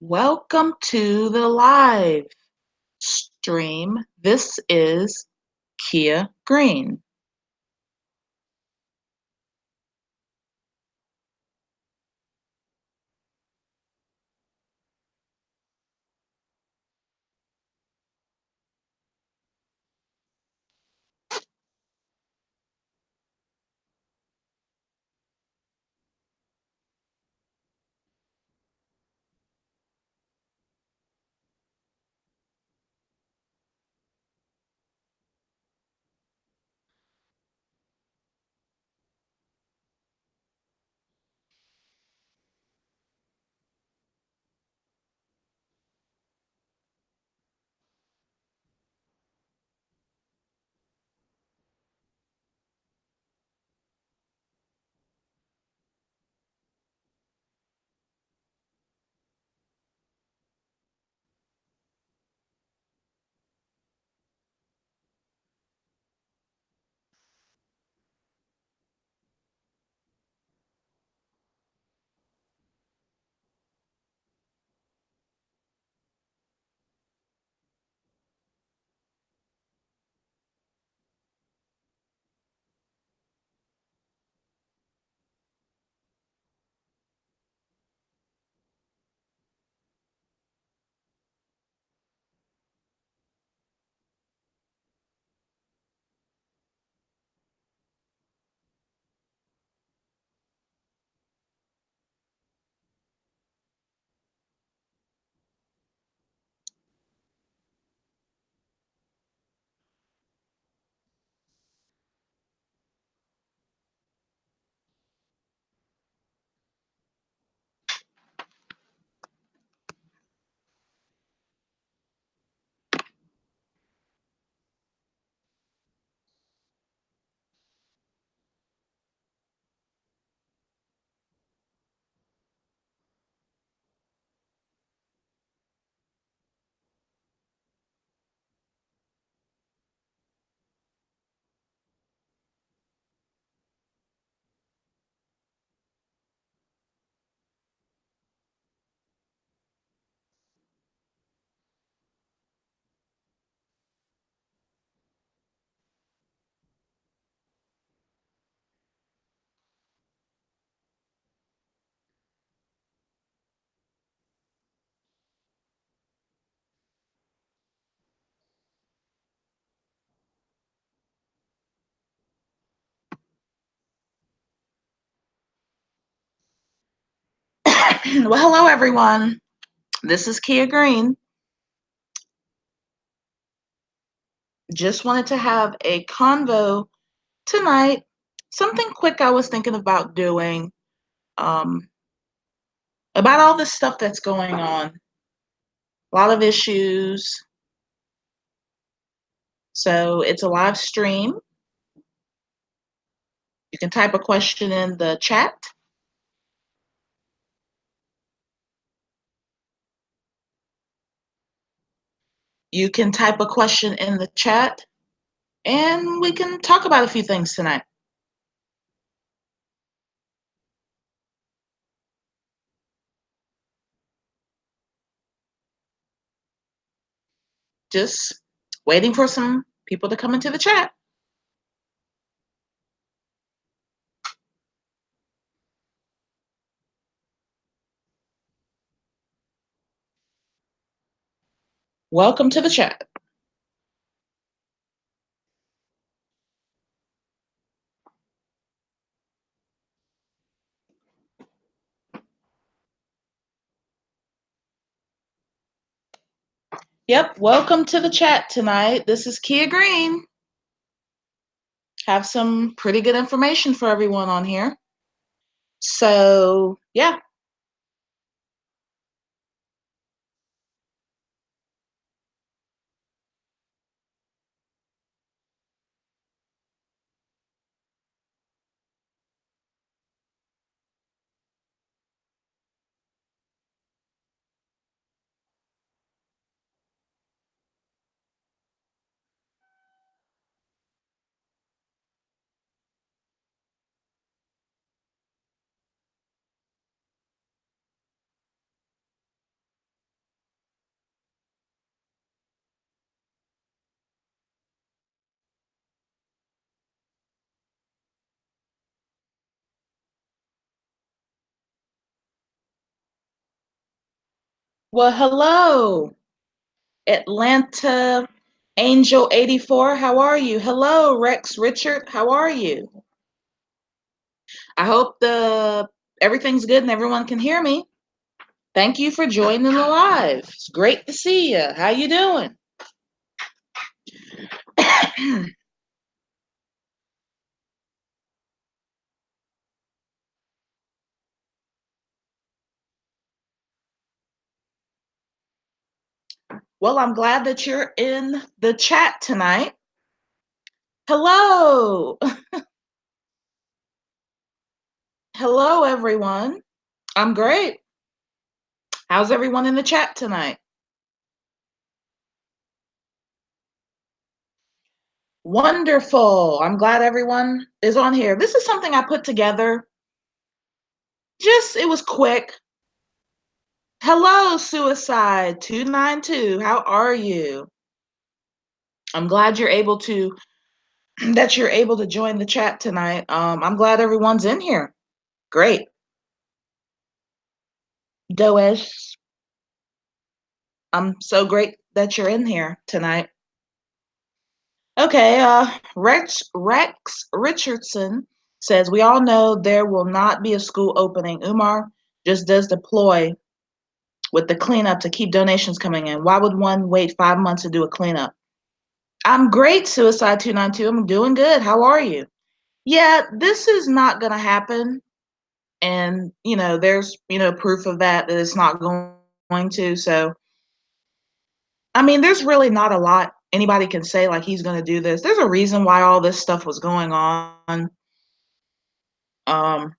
Welcome to the live stream. This is Greene. Well, hello everyone. This is Kia Greene. Just wanted to have a convo tonight. Something quick I was thinking about doing um, about all this stuff that's going on. A lot of issues. So it's a live stream. You can type a question in the chat. You can type a question in the chat and we can talk about a few things tonight. Just waiting for some people to come into the chat. Welcome to the chat. Yep, welcome to the chat tonight. This is Kia Greene. Have some pretty good information for everyone on here. So, yeah. Well, hello, Atlanta Angel 84. How are you? Hello, Rex Richard. How are you? I hope everything's good and everyone can hear me. Thank you for joining the live. It's great to see you. How you doing? Well, I'm glad that you're in the chat tonight. Hello. Hello, everyone. I'm great. How's everyone in the chat tonight? Wonderful. I'm glad everyone is on here. This is something I put together. It was quick. Hello, Suicide 292. How are you? I'm glad that you're able to join the chat tonight. I'm glad everyone's in here. Great. Doesh, I'm so great that you're in here tonight. Okay, Rex Richardson says, we all know there will not be a school opening. Umar just does deploy with the cleanup to keep donations coming in. Why would one wait 5 months to do a cleanup? I'm great, Suicide 292. I'm doing good. How are you? Yeah, this is not going to happen. And, there's, proof of that it's not going to. So, I mean, there's really not a lot anybody can say like he's going to do this. There's a reason why all this stuff was going on. Um,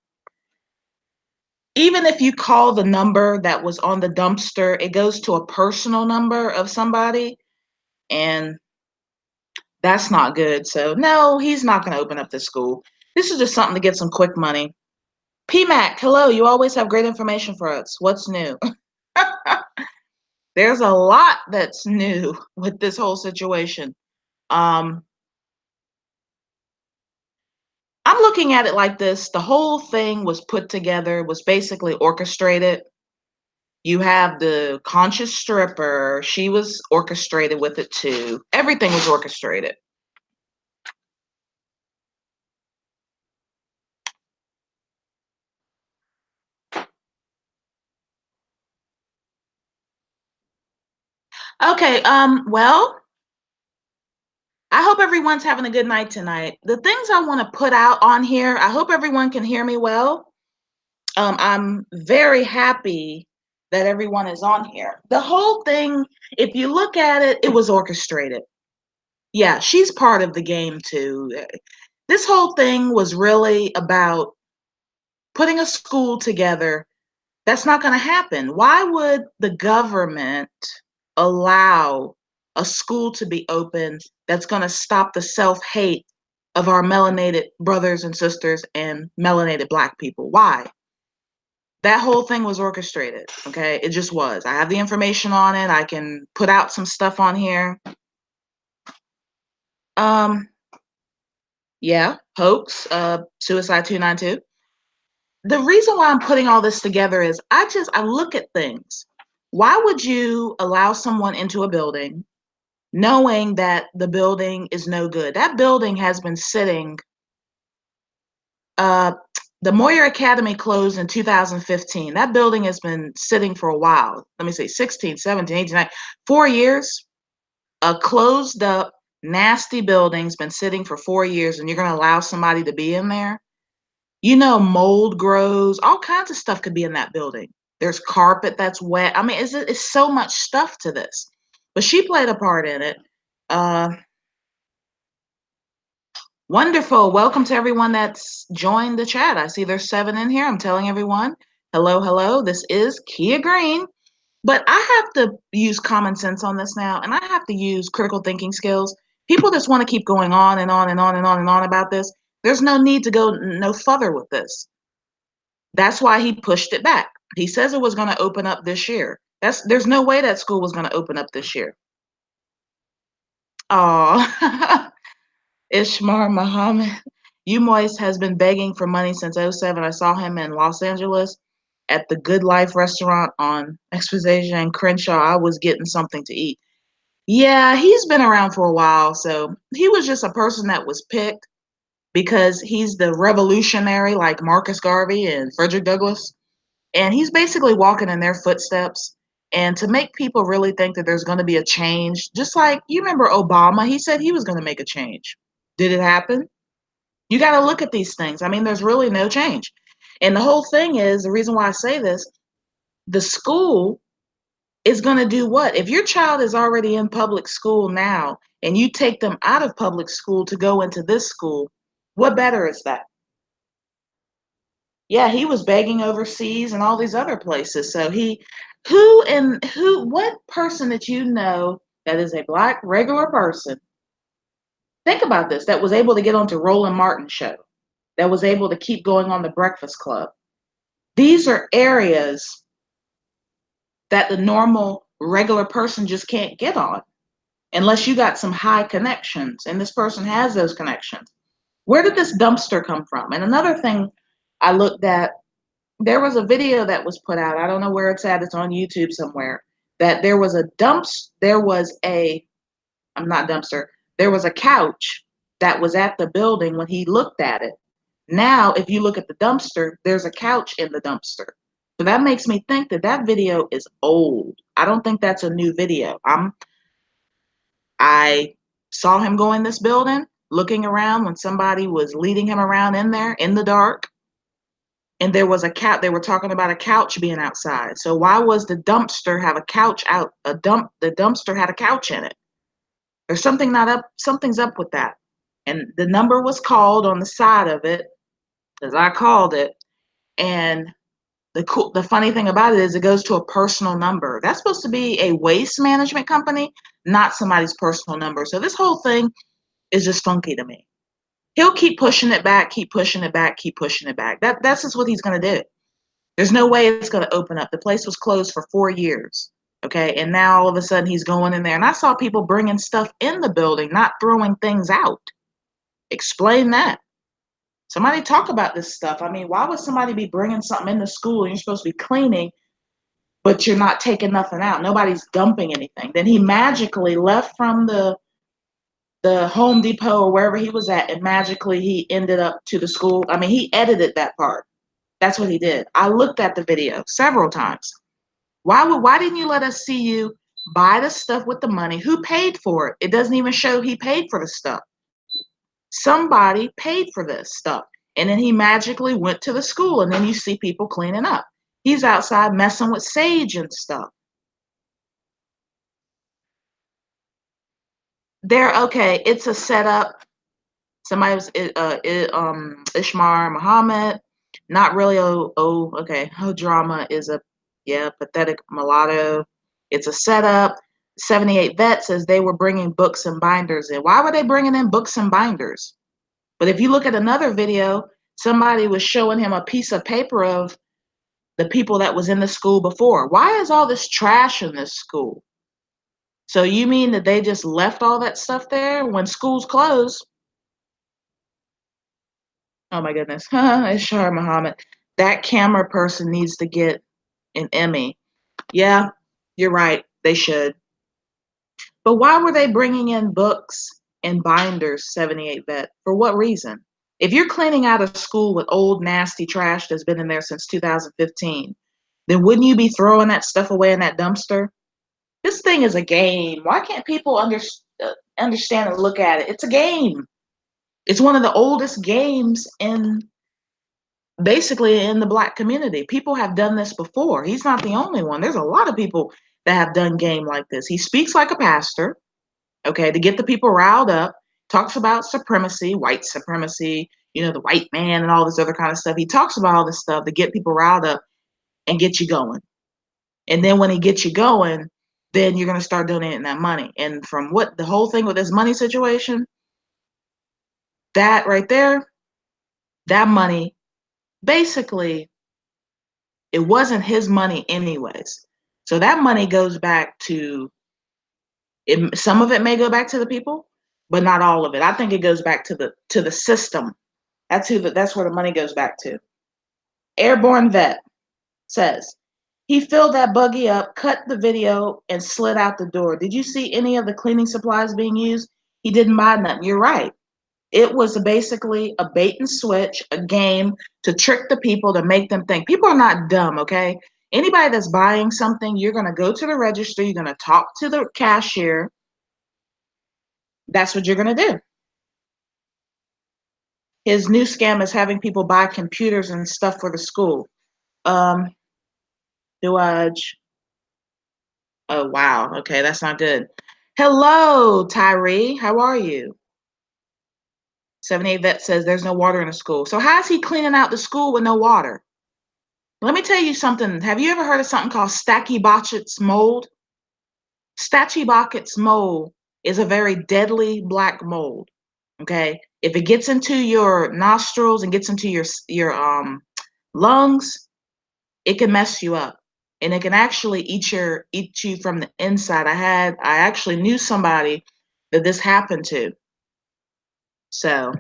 Even if you call the number that was on the dumpster, it goes to a personal number of somebody, and that's not good. So no, he's not going to open up this school. This is just something to get some quick money. PMAC, hello. You always have great information for us. What's new? There's a lot that's new with this whole situation. I'm looking at it like this. The whole thing was put together, was basically orchestrated. You have the conscious stripper. She was orchestrated with it too. Everything was orchestrated. Okay, well, I hope everyone's having a good night tonight. The things I want to put out on here, I hope everyone can hear me well. I'm very happy that everyone is on here. The whole thing, if you look at it, it was orchestrated. Yeah, she's part of the game too. This whole thing was really about putting a school together. That's not going to happen. Why would the government allow a school to be open that's going to stop the self-hate of our melanated brothers and sisters and melanated Black people? Why? That whole thing was orchestrated, okay? It just was. I have the information on it. I can put out some stuff on here. Yeah, hoax, Suicide 292. The reason why I'm putting all this together is I look at things. Why would you allow someone into a building knowing that the building is no good? That building has been sitting, uh, the Moyer Academy closed in 2015. That building has been sitting for a while. Let me say 16, 17, 18, 19, 4 years. A closed up, nasty building's been sitting for 4 years, and you're going to allow somebody to be in there? You know, mold grows, all kinds of stuff could be in that building. There's carpet that's wet. I mean, it's so much stuff to this. But she played a part in it. Uh, Wonderful. Welcome to everyone that's joined the chat. I see there's 7 in here. I'm telling everyone, hello, hello. This is Kia Greene. But I have to use common sense on this now, and I have to use critical thinking skills. People just want to keep going on and on and on and on and on about this. There's no need to go no further with this. That's why he pushed it back. He says it was going to open up this year. There's no way that school was going to open up this year. Oh, Ishmar Muhammad. Moist has been begging for money since '07. I saw him in Los Angeles at the Good Life restaurant on Exposition and Crenshaw. I was getting something to eat. Yeah, he's been around for a while. So he was just a person that was picked because he's the revolutionary like Marcus Garvey and Frederick Douglass. And he's basically walking in their footsteps. And to make people really think that there's going to be a change, just like you remember Obama, he said he was going to make a change. Did it happen? You got to look at these things. I mean, there's really no change. And the whole thing is the reason why I say this, the school is going to do what? If your child is already in public school now and you take them out of public school to go into this school, what better is that? Yeah, he was begging overseas and all these other places. So what person that you know that is a Black regular person, think about this, that was able to get onto Roland Martin's show, that was able to keep going on the Breakfast Club. These are areas that the normal regular person just can't get on unless you got some high connections, and this person has those connections. Where did this dumpster come from? And another thing I looked at, there was a video that was put out. I don't know where it's at. It's on YouTube somewhere. That there was a I'm not dumpster. There was a couch that was at the building when he looked at it. Now, if you look at the dumpster, there's a couch in the dumpster. So that makes me think that that video is old. I don't think that's a new video. I saw him go in this building, looking around when somebody was leading him around in there in the dark. And there was a couch. They were talking about a couch being outside. So why was the dumpster have a couch out? The dumpster had a couch in it. There's something not up. Something's up with that. And the number was called on the side of it, as I called it. And the funny thing about it is it goes to a personal number. That's supposed to be a waste management company, not somebody's personal number. So this whole thing is just funky to me. He'll keep pushing it back, keep pushing it back, keep pushing it back. That's just what he's going to do. There's no way it's going to open up. The place was closed for 4 years. Okay. And now all of a sudden he's going in there. And I saw people bringing stuff in the building, not throwing things out. Explain that. Somebody talk about this stuff. I mean, why would somebody be bringing something into school and you're supposed to be cleaning, but you're not taking nothing out? Nobody's dumping anything. Then he magically left from the Home Depot or wherever he was at, and magically he ended up to the school. I mean, he edited that part. That's what he did. I looked at the video several times. Why didn't you let us see you buy the stuff with the money. Who paid for it? It doesn't even show he paid for the stuff. Somebody paid for this stuff. And then he magically went to the school, and then you see people cleaning up. He's outside messing with sage and stuff. They're okay. It's a setup. Somebody was Ishmael Muhammad. Not really. Okay. Oh, drama is a pathetic mulatto. It's a setup. 78 Vet says they were bringing books and binders in. Why were they bringing in books and binders? But if you look at another video, somebody was showing him a piece of paper of the people that was in the school before. Why is all this trash in this school? So you mean that they just left all that stuff there when schools closed? Oh my goodness. Ishar Muhammad. That camera person needs to get an Emmy. Yeah, you're right. They should. But why were they bringing in books and binders, 78 Vet? For what reason? If you're cleaning out a school with old, nasty trash that's been in there since 2015, then wouldn't you be throwing that stuff away in that dumpster? This thing is a game. Why can't people understand and look at it? It's a game. It's one of the oldest games in basically in the Black community. People have done this before. He's not the only one. There's a lot of people that have done game like this. He speaks like a pastor, okay, to get the people riled up, talks about supremacy, white supremacy, the white man and all this other kind of stuff. He talks about all this stuff to get people riled up and get you going. And then when he gets you going, then you're going to start donating that money. And from what the whole thing with this money situation, that right there, that money, basically, it wasn't his money anyways. So that money goes back to it. Some of it may go back to the people, but not all of it. I think it goes back to the system. That's where the money goes back to. Airborne Vet says he filled that buggy up, cut the video, and slid out the door. Did you see any of the cleaning supplies being used? He didn't buy nothing. You're right. It was basically a bait and switch, a game to trick the people, to make them think. People are not dumb, okay? Anybody that's buying something, you're going to go to the register, you're going to talk to the cashier. That's what you're going to do. His new scam is having people buy computers and stuff for the school. Duaj. Oh, wow. Okay, that's not good. Hello, Tyree. How are you? 78 Vet says there's no water in the school. So how's he cleaning out the school with no water? Let me tell you something. Have you ever heard of something called Stachybocket's mold? Stachybocket's mold is a very deadly black mold. Okay, if it gets into your nostrils and gets into your lungs, it can mess you up, and it can actually eat you from the inside. I actually knew somebody that this happened to. So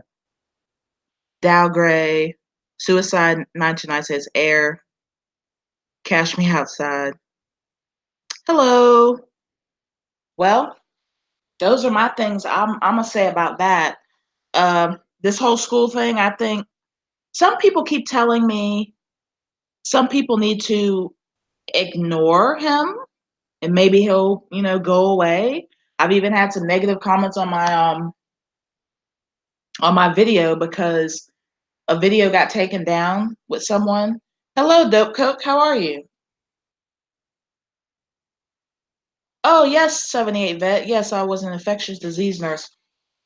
Dow Gray, Suicide 929 says air, cash me outside. Hello. Well, those are my things I'm gonna say about that. This whole school thing, I think some people keep telling me some people need to ignore him and maybe he'll, go away. I've even had some negative comments on my video because a video got taken down with someone. Hello, Dope Coke, how are you? Oh yes, 78 Vet. Yes, I was an infectious disease nurse.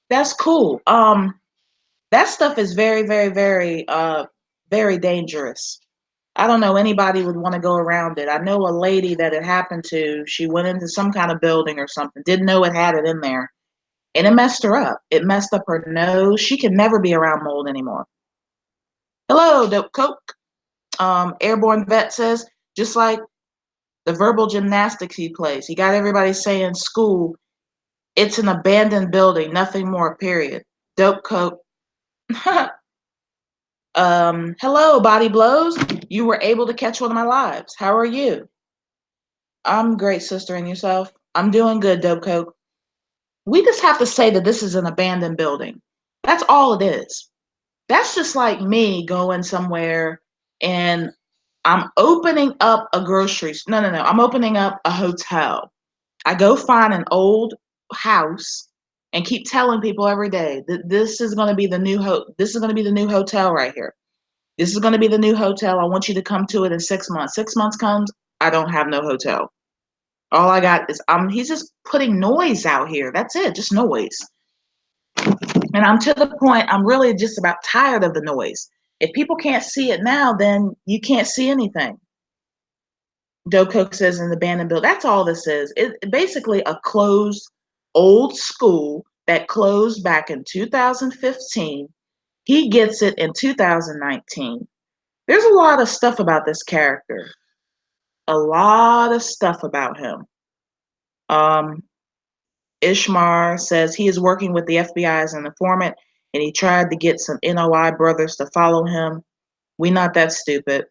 That's cool. That stuff is very, very, very, very dangerous. I don't know anybody would want to go around it. I know a lady that it happened to. She went into some kind of building or something, didn't know it had it in there, and it messed her up. It messed up her nose. She can never be around mold anymore. Hello, Dope Coke. Airborne Vet says, just like the verbal gymnastics he plays, he got everybody saying school, it's an abandoned building, nothing more, period. Dope Coke. Hello, Body Blows. You were able to catch one of my lives. How are you? I'm great, sister, and yourself? I'm doing good, Dope Coke. We just have to say that this is an abandoned building. That's all it is. That's just like me going somewhere and I'm opening up a grocery. No. I'm opening up a hotel. I go find an old house and keep telling people every day that this is going to be the new this is going to be the new hotel right here. This is going to be the new hotel. I want you to come to it in 6 months. 6 months comes, I don't have no hotel. All I got is he's just putting noise out here. That's it, just noise. And I'm to the point, I'm really just about tired of the noise. If people can't see it now, then you can't see anything. Dope Coke says in the abandoned building. That's all this is. It basically a closed old school that closed back in 2015. He gets it in 2019. There's a lot of stuff about this character. A lot of stuff about him. Ishmar says he is working with the FBI as an informant, and he tried to get some NOI brothers to follow him. We not that stupid.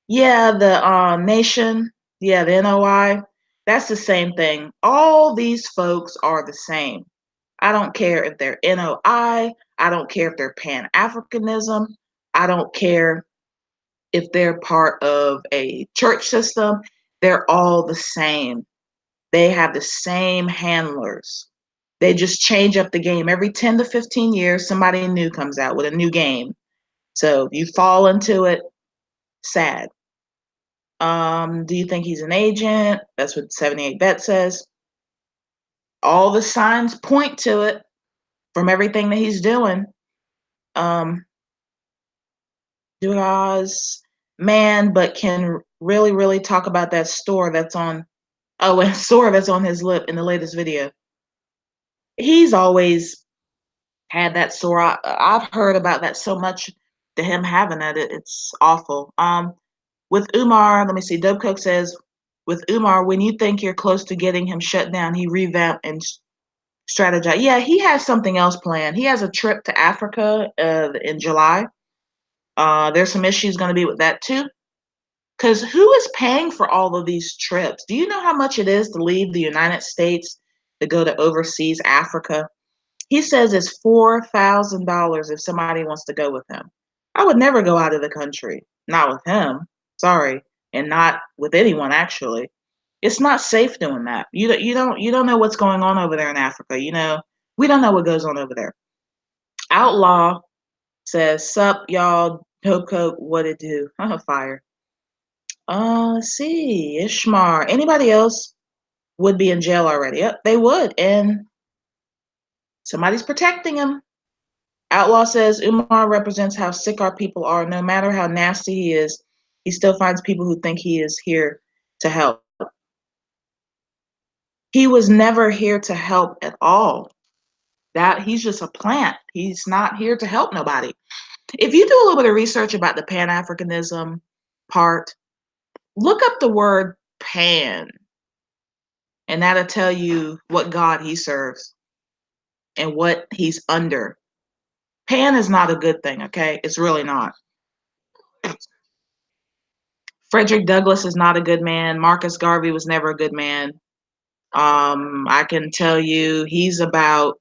Yeah, the nation. Yeah, the NOI. That's the same thing. All these folks are the same. I don't care if they're NOI. I don't care if they're Pan-Africanism. I don't care if they're part of a church system. They're all the same. They have the same handlers. They just change up the game. Every 10 to 15 years, somebody new comes out with a new game. So if you fall into it, sad. Do you think he's an agent? That's what 78 Bet says. All the signs point to it from everything that he's doing. Duras, man, but can really, really talk about that store that's on, and store that's on his lip in the latest video. He's always had that sore. I've heard about that so much, to him having that, it's awful. With Umar, let me see. Dope Coke says, with Umar, when you think you're close to getting him shut down, he revamped and strategized. Yeah, he has something else planned. He has a trip to Africa in July. There's some issues going to be with that too. Because who is paying for all of these trips? Do you know how much it is to leave the United States to go to overseas Africa? He says it's $4,000 if somebody wants to go with him. I would never go out of the country. Not with him. Sorry. And not with anyone, actually. It's not safe doing that. You don't know what's going on over there in Africa. We don't know what goes on over there. Outlaw says, sup, y'all, Dope Coke, what it do? Fire. Let's see. Ishmar. Anybody else would be in jail already. Yep, they would. And somebody's protecting him. Outlaw says Umar represents how sick our people are. No matter how nasty he is, he still finds people who think he is here to help. He was never here to help at all. That he's just a plant. He's not here to help nobody. If you do a little bit of research about the Pan-Africanism part, look up the word pan, and that'll tell you what God he serves and what he's under. Pan is not a good thing, okay? It's really not. Frederick Douglass is not a good man. Marcus Garvey was never a good man. I can tell you he's about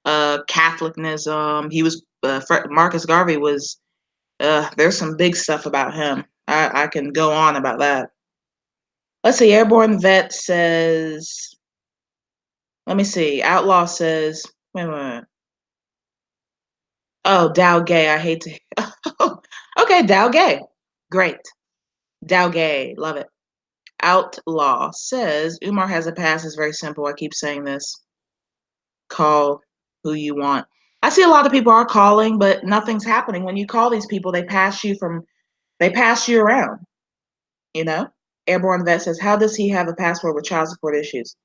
Catholicism. He was Marcus Garvey was. There's some big stuff about him. I can go on about that. Let's see. Airborne Vet says. Let me see. Outlaw says. Wait a minute. Oh, Dow Gay. I hate to. Okay, Dow Gay. Great. Dow Gay. Love it. Outlaw says Umar has a past. It's very simple. I keep saying this. Call who you want. I see a lot of people are calling, but nothing's happening. When you call these people, they pass you around, you know? Airborne Vet says, how does he have a passport with child support issues?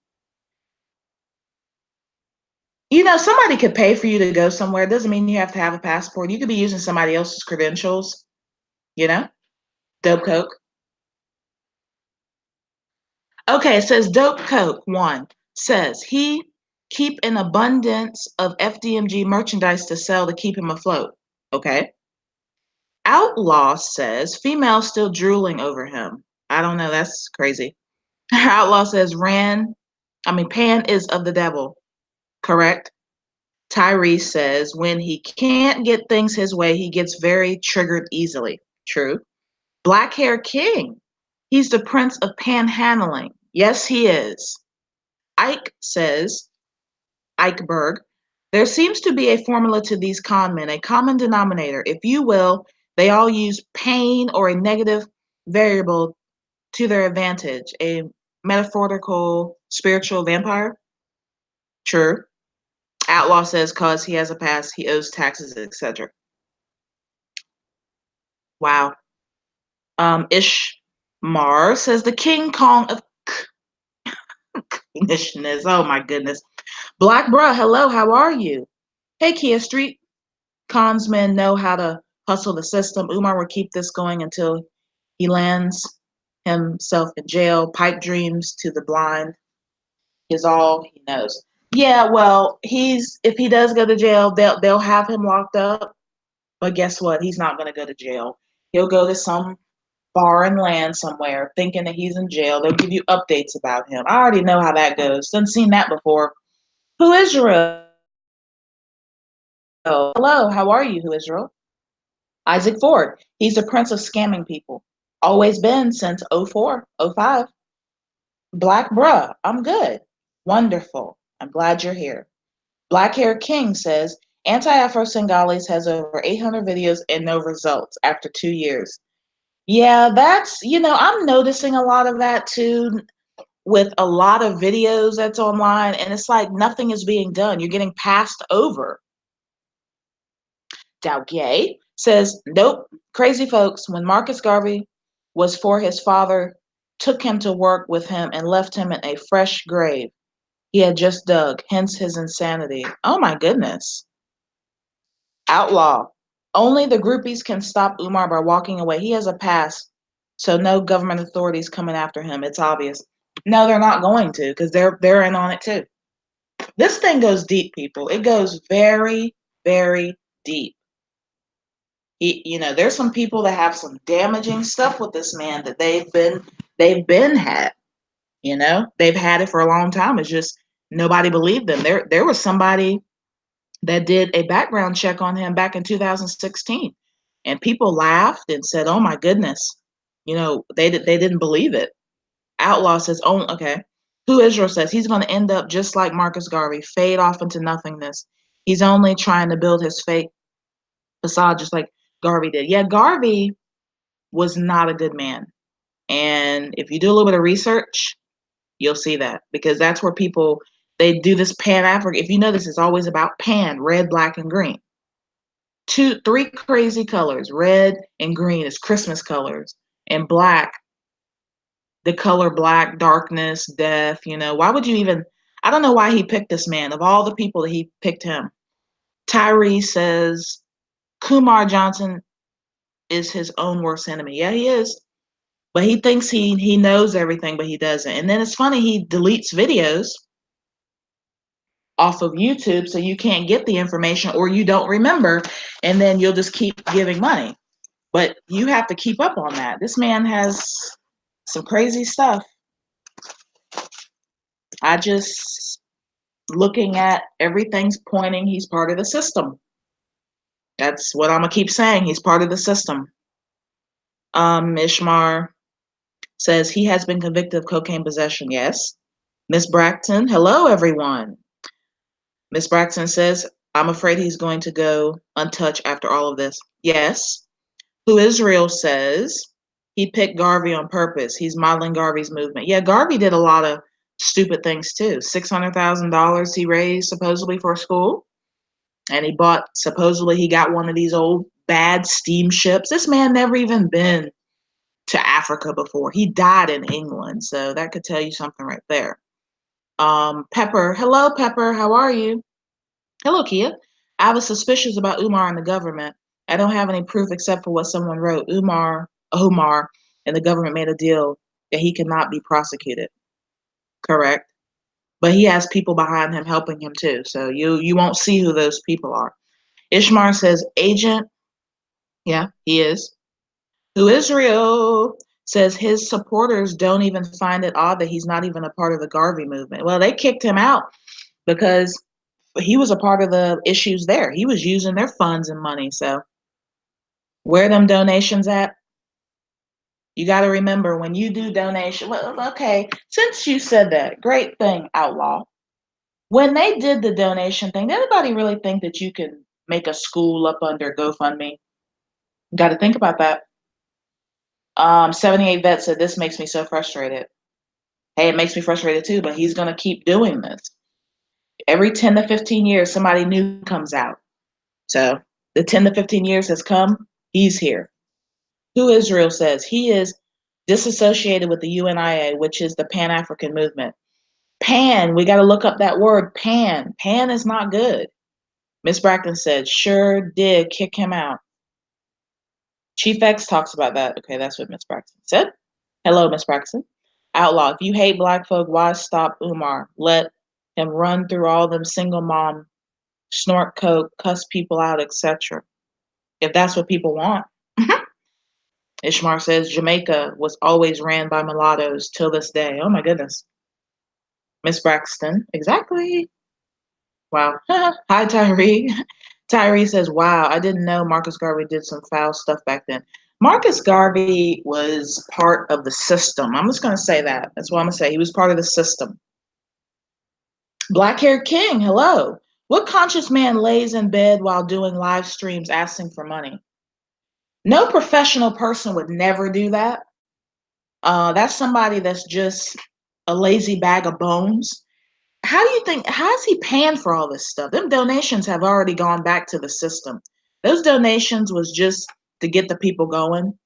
Somebody could pay for you to go somewhere. It doesn't mean you have to have a passport. You could be using somebody else's credentials, you know? Dope Coke. Okay, it says Dope Coke 1 says he keep an abundance of FDMG merchandise to sell to keep him afloat. Okay. Outlaw says female still drooling over him. I don't know. That's crazy. Outlaw says Pan is of the devil. Correct. Tyrese says when he can't get things his way, he gets very triggered easily. True. Black Hair King. He's the prince of panhandling. Yes, he is. Ike says, Eichberg, there seems to be a formula to these con men, a common denominator. If you will, they all use pain or a negative variable to their advantage. A metaphorical spiritual vampire? True. Outlaw says cause he has a past, he owes taxes, etc. Wow. Ishmar says the King Kong of cognition. Oh my goodness. Black bruh, hello, how are you? Hey, Kia Street. Consmen know how to hustle the system. Umar will keep this going until he lands himself in jail. Pipe dreams to the blind is all he knows. Yeah, well, if he does go to jail, they'll have him locked up. But guess what? He's not going to go to jail. He'll go to some foreign land somewhere, thinking that he's in jail. They'll give you updates about him. I already know how that goes. Done seen that before. Who Israel? Hello, how are you, Who Israel? Isaac Ford. He's the prince of scamming people. Always been since '04, '05. Black bruh, I'm good. Wonderful. I'm glad you're here. Black Hair King says, Anti-Afro Singales has over 800 videos and no results after 2 years. Yeah, I'm noticing a lot of that too with a lot of videos that's online, and it's like nothing is being done. You're getting passed over. Dalgay says, nope, crazy folks. When Marcus Garvey was for his father, took him to work with him and left him in a fresh grave he had just dug, hence his insanity. Oh my goodness. Outlaw. Only the groupies can stop Umar by walking away. He has a pass, so no government authorities coming after him. It's obvious. No, they're not going to because they're in on it too. This thing goes deep, people. It goes very, very deep. There's some people that have some damaging stuff with this man that they've been had. They've had it for a long time. It's just nobody believed them. There was somebody that did a background check on him back in 2016, and people laughed and said, "Oh my goodness," they didn't believe it. Outlaw says, "Oh, okay." Who Israel says he's going to end up just like Marcus Garvey, fade off into nothingness. He's only trying to build his fake facade, just like Garvey did. Yeah, Garvey was not a good man, and if you do a little bit of research, you'll see that because that's where people they do this Pan African. If you notice, it's always about pan, red, black, and green. Three crazy colors. Red and green is Christmas colors, and black, the color black, darkness, death. Why would you even? I don't know why he picked this man. Of all the people that he picked him, Tyree says Kumar Johnson is his own worst enemy. Yeah, he is. But he thinks he knows everything, but he doesn't. And then it's funny, he deletes videos off of YouTube so you can't get the information or you don't remember, and then you'll just keep giving money. But you have to keep up on that. This man has some crazy stuff. I just looking at everything's pointing he's part of the system. That's what I'm gonna keep saying. He's part of the system. Ishmar says he has been convicted of cocaine possession. Yes. Miss Braxton, hello everyone. Miss Braxton says, I'm afraid he's going to go untouched after all of this. Yes. Who Israel says he picked Garvey on purpose. He's modeling Garvey's movement. Yeah, Garvey did a lot of stupid things too. $600,000 he raised supposedly for a school. And supposedly he got one of these old bad steamships. This man never even been to Africa before. He died in England. So that could tell you something right there. Pepper. Hello, Pepper. How are you? Hello, Kia. I was suspicious about Umar and the government. I don't have any proof except for what someone wrote. Omar, and the government made a deal that he cannot be prosecuted. Correct. But he has people behind him helping him too. So you won't see who those people are. Ishmar says, Agent, yeah, he is. Who Israel says his supporters don't even find it odd that he's not even a part of the Garvey movement. Well, they kicked him out because he was a part of the issues there. He was using their funds and money. So where are them donations at? You got to remember when you do donation. Well, okay, since you said that, great thing, Outlaw. When they did the donation thing, did anybody really think that you can make a school up under GoFundMe? Got to think about that. 78 Vet said, this makes me so frustrated. Hey, it makes me frustrated too, but he's going to keep doing this. Every 10 to 15 years, somebody new comes out. So the 10 to 15 years has come. He's here. Who Israel says he is disassociated with the UNIA, which is the Pan-African movement. Pan, we got to look up that word, pan. Pan is not good. Miss Bracken said, sure did kick him out. Chief X talks about that. Okay, that's what Miss Braxton said. Hello, Miss Braxton. Outlaw, if you hate black folk, why stop Umar? Let him run through all them single mom, snort coke, cuss people out, etc. If that's what people want. Ishmar says Jamaica was always ran by mulattoes till this day. Oh my goodness. Miss Braxton, exactly. Wow. Hi, Tyree. Tyree says, wow, I didn't know Marcus Garvey did some foul stuff back then. Marcus Garvey was part of the system. I'm just going to say that. That's what I'm going to say. He was part of the system. Black haired king, hello. What conscious man lays in bed while doing live streams asking for money? No professional person would never do that. That's somebody that's just a lazy bag of bones. How do you think, how is he paying for all this stuff? Them donations have already gone back to the system. Those donations was just to get the people going.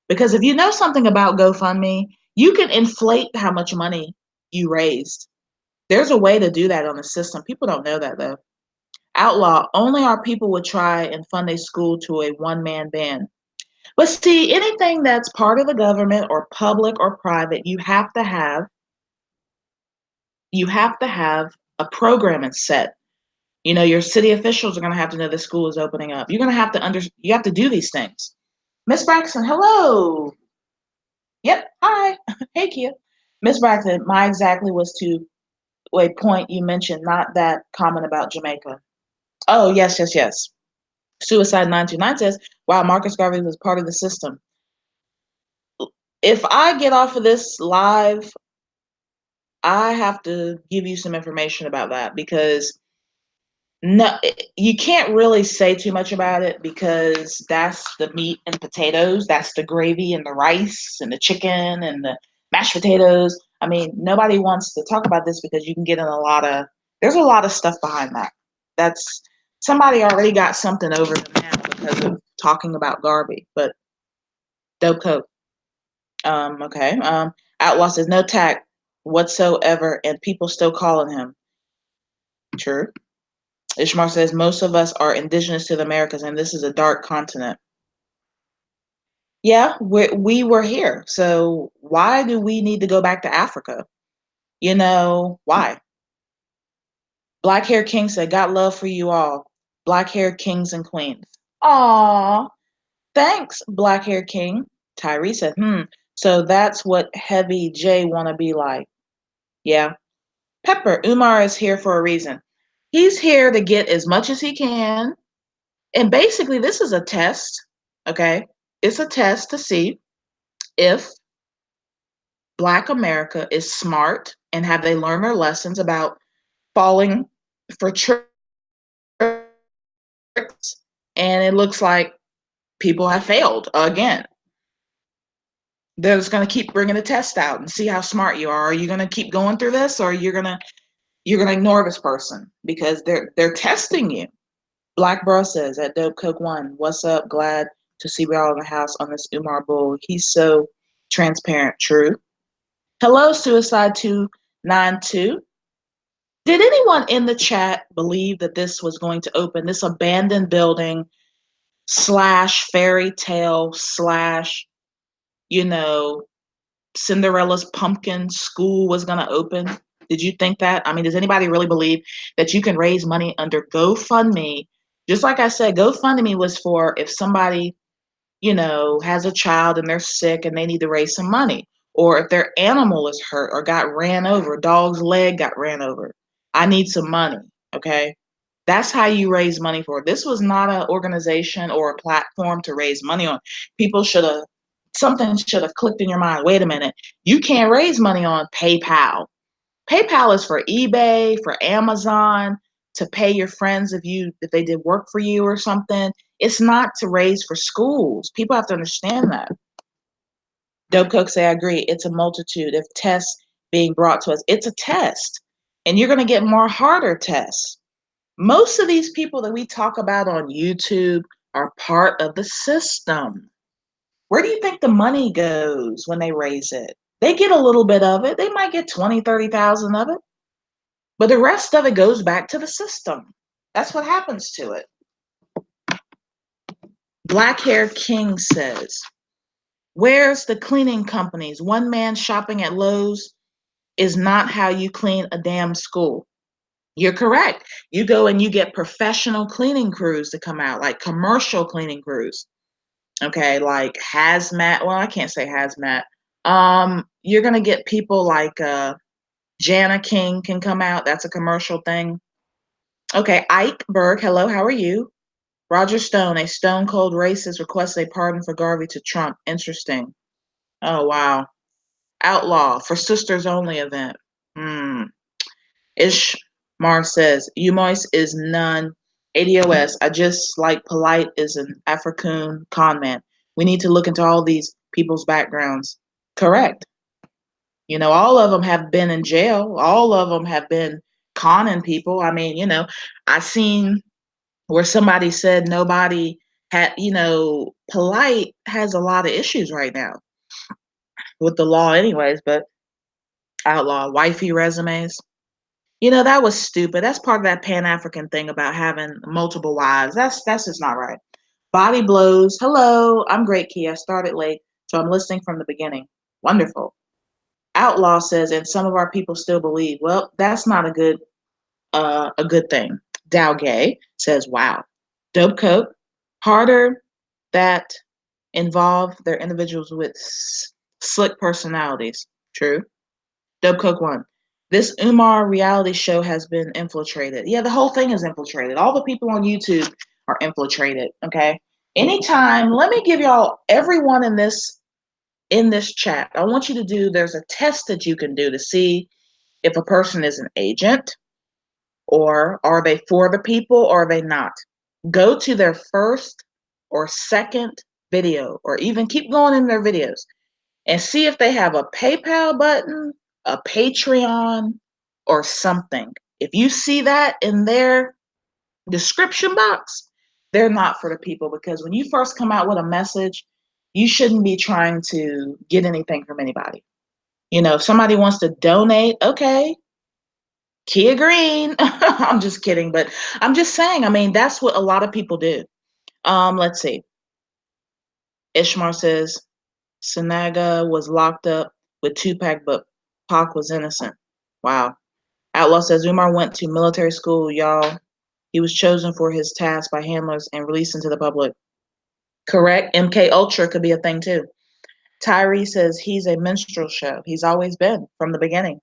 Because if you know something about GoFundMe, you can inflate how much money you raised. There's a way to do that on the system. People don't know that though. Outlaw, only our people would try and fund a school to a one-man band. But see, anything that's part of the government or public or private, you have to have a programming set. You know, your city officials are going to have to know the school is opening up. You're going to have to you have to do these things. Miss Braxton, hello. Yep, hi. Hey, Kia. Miss Braxton, my exactly was to a point you mentioned, not that comment about Jamaica. Oh, yes, yes, yes. Suicide 929 says, wow, Marcus Garvey was part of the system. If I get off of this live, I have to give you some information about that because no, you can't really say too much about it because that's the meat and potatoes. That's the gravy and the rice and the chicken and the mashed potatoes. I mean, nobody wants to talk about this because you can get in there's a lot of stuff behind that. That's somebody already got something over them now because of talking about Garvey, but dope coat. Okay. Outlaw says no tact whatsoever and people still calling him. True. Ishmael says most of us are indigenous to the Americas, and this is a dark continent. Yeah, we were here. So why do we need to go back to Africa? You know, why? Black Hair King said, got love for you all. Black Hair Kings and Queens. Aw, thanks, Black Hair King. Tyree said, so that's what Heavy J want to be like. Yeah. Pepper, Umar is here for a reason. He's here to get as much as he can. And basically, this is a test, okay? It's a test to see if Black America is smart and have they learned their lessons about falling for tricks. And it looks like people have failed again. They're just going to keep bringing the test out and see how smart you are. Are you going to keep going through this, or you're going to ignore this person because they're testing you? Black Bro says at Dope Coke One, what's up? Glad to see we all in the house on this Umar Bull. He's so transparent. True. Hello, Suicide 292. Did anyone in the chat believe that this was going to open, this abandoned building slash fairy tale slash, Cinderella's pumpkin school was going to open? Did you think that? I mean, does anybody really believe that you can raise money under GoFundMe? Just like I said, GoFundMe was for if somebody, has a child and they're sick and they need to raise some money, or if their animal is hurt or got ran over, dog's leg got ran over. I need some money. Okay. That's how you raise money for it. This was not an organization or a platform to raise money on. People should have something should have clicked in your mind. Wait a minute. You can't raise money on PayPal. PayPal is for eBay, for Amazon, to pay your friends if they did work for you or something. It's not to raise for schools. People have to understand that. Dope Coke say, I agree. It's a multitude of tests being brought to us. It's a test. And you're going to get more harder tests. Most of these people that we talk about on YouTube are part of the system. Where do you think the money goes when they raise it? They get a little bit of it. They might get 20, 30,000 of it. But the rest of it goes back to the system. That's what happens to it. Black Hair King says, where's the cleaning companies? One man shopping at Lowe's is not how you clean a damn school. You're correct. You go and you get professional cleaning crews to come out, like commercial cleaning crews. Okay, like hazmat. Well, I can't say hazmat. You're gonna get people like Jana King can come out. That's a commercial thing. Okay, Ike Berg. Hello, how are you? Roger Stone, a stone cold racist, requests a pardon for Garvey to Trump. Interesting. Oh wow. Outlaw for sisters only event. Ishmar says, UMOIS is none. ADOS, I just like polite is an African con man. We need to look into all these people's backgrounds. Correct. You know, all of them have been in jail. All of them have been conning people. I mean, you know, I seen where somebody said nobody had, you know, polite has a lot of issues right now with the law anyways, but outlaw wifey resumes. You know, that was stupid. That's part of that Pan-African thing about having multiple wives. That's just not right. Body blows. Hello, I'm great, Key. I started late, so I'm listening from the beginning. Wonderful. Outlaw says, and some of our people still believe. Well, that's not a good thing. Dow Gay says, wow. Dope Coat, harder that involve their individuals with slick personalities. True. Dope Coke 1. This Umar reality show has been infiltrated. Yeah, the whole thing is infiltrated. All the people on YouTube are infiltrated, okay? Anytime, let me give y'all, everyone in this chat, I want you to do, there's a test that you can do to see if a person is an agent, or are they for the people, or are they not. Go to their first or second video, or even keep going in their videos and see if they have a PayPal button, a Patreon, or something. If you see that in their description box, they're not for the people, because when you first come out with a message, you shouldn't be trying to get anything from anybody. You know, if somebody wants to donate, okay, Kia Greene. I'm just kidding, but I'm just saying, I mean, that's what a lot of people do. Let's see. Ishmar says, Sanaga was locked up with Tupac, but Pac was innocent. Wow. Outlaw says, Umar went to military school, y'all. He was chosen for his task by handlers and released into the public. Correct. MK Ultra could be a thing too. Tyree says he's a minstrel show. He's always been from the beginning.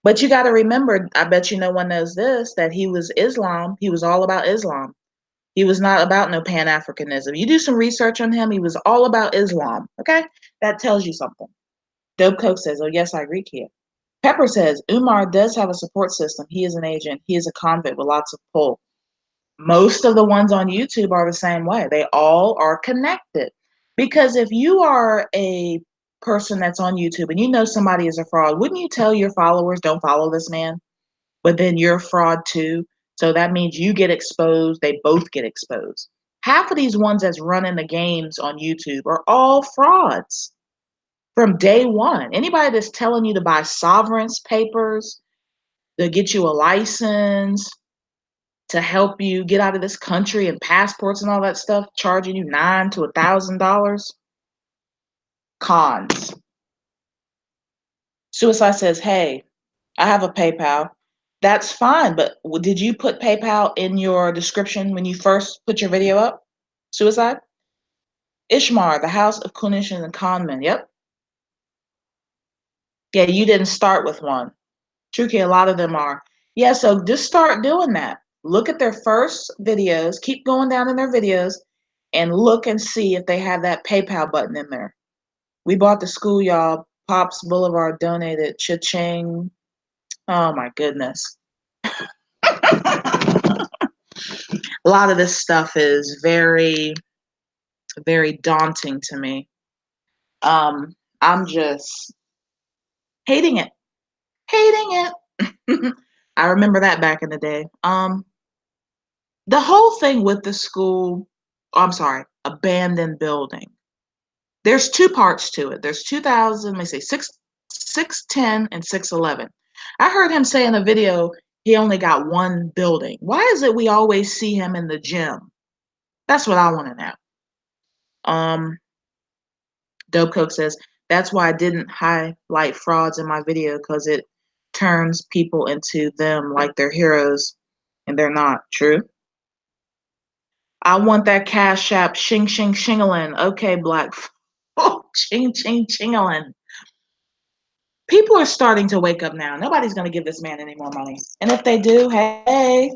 But you got to remember, I bet you no one knows this, that he was Islam. He was all about Islam. He was not about no Pan-Africanism. You do some research on him, he was all about Islam. Okay? That tells you something. Dope Coke says, oh, yes, I agree, Kia. Pepper says, Umar does have a support system. He is an agent. He is a convict with lots of pull. Most of the ones on YouTube are the same way. They all are connected. Because if you are a person that's on YouTube and you know somebody is a fraud, wouldn't you tell your followers, don't follow this man? But then you're a fraud too. So that means you get exposed. They both get exposed. Half of these ones that's running the games on YouTube are all frauds from day one. Anybody that's telling you to buy sovereign's papers, to get you a license, to help you get out of this country and passports and all that stuff, charging you $900 to $1,000. Cons. Suicide says, hey, I have a PayPal. That's fine, but did you put PayPal in your description when you first put your video up? Suicide? Ishmar, the house of Kunish and the conmen. Yep. Yeah, you didn't start with one. Truly, a lot of them are. Yeah, so just start doing that. Look at their first videos, keep going down in their videos, and look and see if they have that PayPal button in there. We bought the school, y'all. Pops Boulevard donated. Cha-ching. Oh my goodness. A lot of this stuff is very, very daunting to me. I'm just hating it. Hating it. I remember that back in the day. The whole thing with the school, I'm sorry, abandoned building. There's two parts to it. There's 2000, let me see, 610 and 611. I heard him say in a video he only got one building. Why is it we always see him in the gym? That's what I want to know. Dope Coke says, that's why I didn't highlight frauds in my video, because it turns people into them like they're heroes and they're not. True. I want that Cash App shing shing shingalin. Okay, black. Oh, ching ching chingalin. People are starting to wake up now. Nobody's going to give this man any more money. And if they do, hey.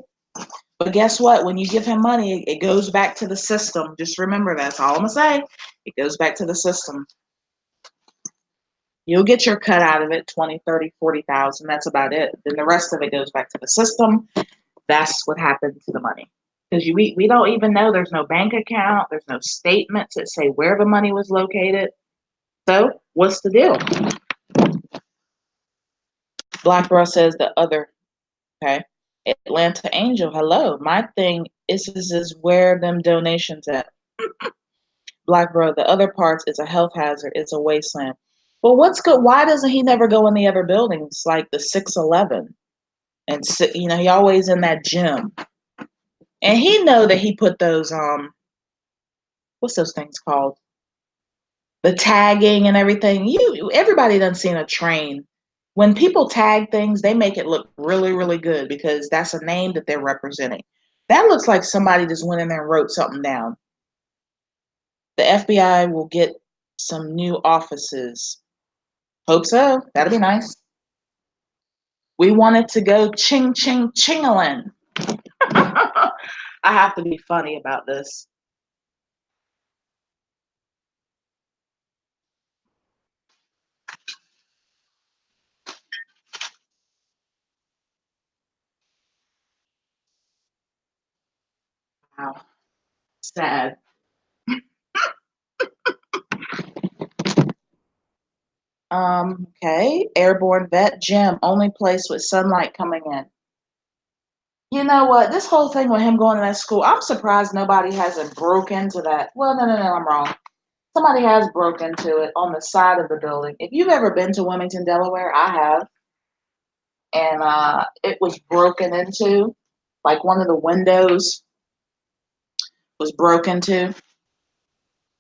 But guess what? When you give him money, it goes back to the system. Just remember that's all I'm going to say. It goes back to the system. You'll get your cut out of it, 20, 30, 40,000. That's about it. Then the rest of it goes back to the system. That's what happened to the money. Because we don't even know. There's no bank account. There's no statements that say where the money was located. So what's the deal? Black Girl says the other. Okay. Atlanta Angel, hello. My thing is where them donations at? Black Bro, the other parts is a health hazard. It's a wasteland. Well, what's good? Why doesn't he never go in the other buildings like the 611? And he always in that gym. And he know that he put those what's those things called? The tagging and everything. Everybody done seen a train. When people tag things, they make it look really, really good because that's a name that they're representing. That looks like somebody just went in there and wrote something down. The FBI will get some new offices. Hope so. That'd be nice. We wanted to go ching ching chingalin. I have to be funny about this. Wow. Sad. Okay. Airborne vet gym, only place with sunlight coming in. You know what? This whole thing with him going to that school, I'm surprised nobody hasn't broke into that. Well, no, I'm wrong. Somebody has broke into it on the side of the building. If you've ever been to Wilmington, Delaware, I have. And it was broken into. Like one of the windows was broken into.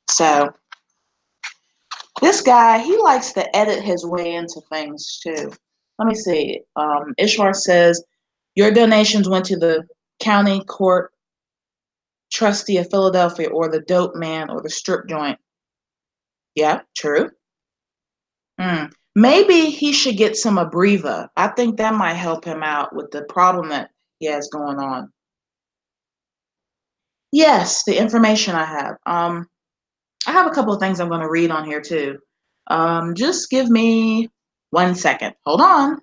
So this guy, he likes to edit his way into things too. Let me see. Ishwar says, your donations went to the county court trustee of Philadelphia or the dope man or the strip joint. Yeah, true. Maybe he should get some Abreva. I think that might help him out with the problem that he has going on. Yes, the information I have. I have a couple of things I'm going to read on here too. Just give me 1 second. Hold on.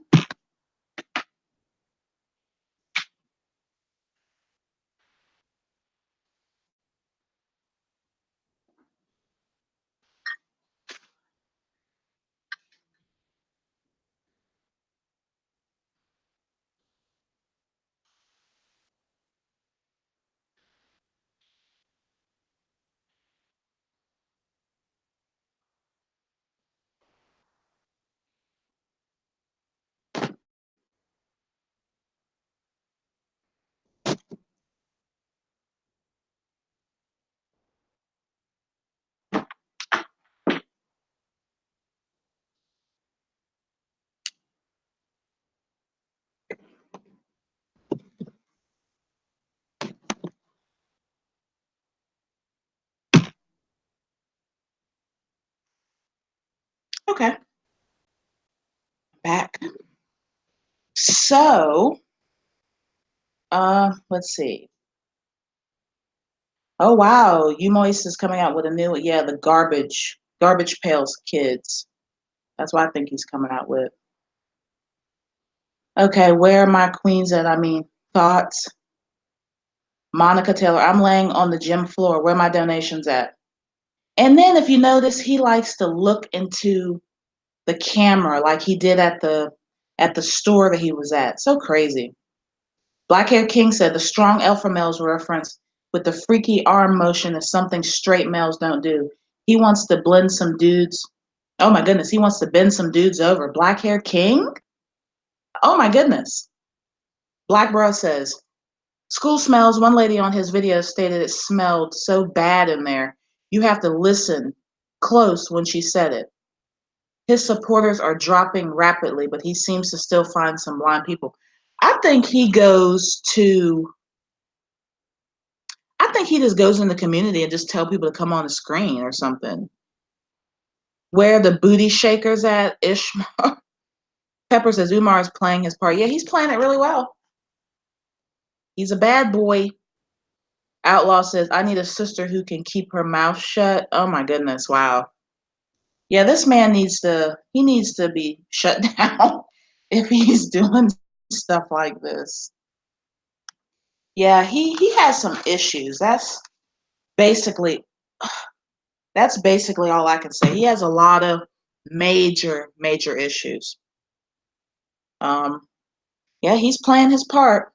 Okay, back. So, let's see. Oh wow, Umoist is coming out with a new, yeah, the garbage. Garbage Pails Kids. That's what I think he's coming out with. Okay, where are my queens at? I mean, thoughts. Monica Taylor, I'm laying on the gym floor. Where are my donations at? And then if you notice, he likes to look into the camera like he did at the store that he was at. So crazy. Black Hair King said the strong alpha males reference with the freaky arm motion is something straight males don't do. He wants to blend some dudes. Oh my goodness, he wants to bend some dudes over. Black Hair King? Oh my goodness. Black Bro says, school smells. One lady on his video stated it smelled so bad in there. You have to listen close when she said it. His supporters are dropping rapidly, but he seems to still find some blind people. I think he goes to I think he just goes in the community and just tell people to come on the screen or something. Where are the booty shakers at? Ishmael Pepper says Umar is playing his part. Yeah, he's playing it really well. He's a bad boy. Outlaw says, I need a sister who can keep her mouth shut. Oh my goodness, wow. Yeah, this man needs to be shut down if he's doing stuff like this. Yeah, he has some issues. Basically that's basically all I can say. He has a lot of major issues. Um, yeah, he's playing his part.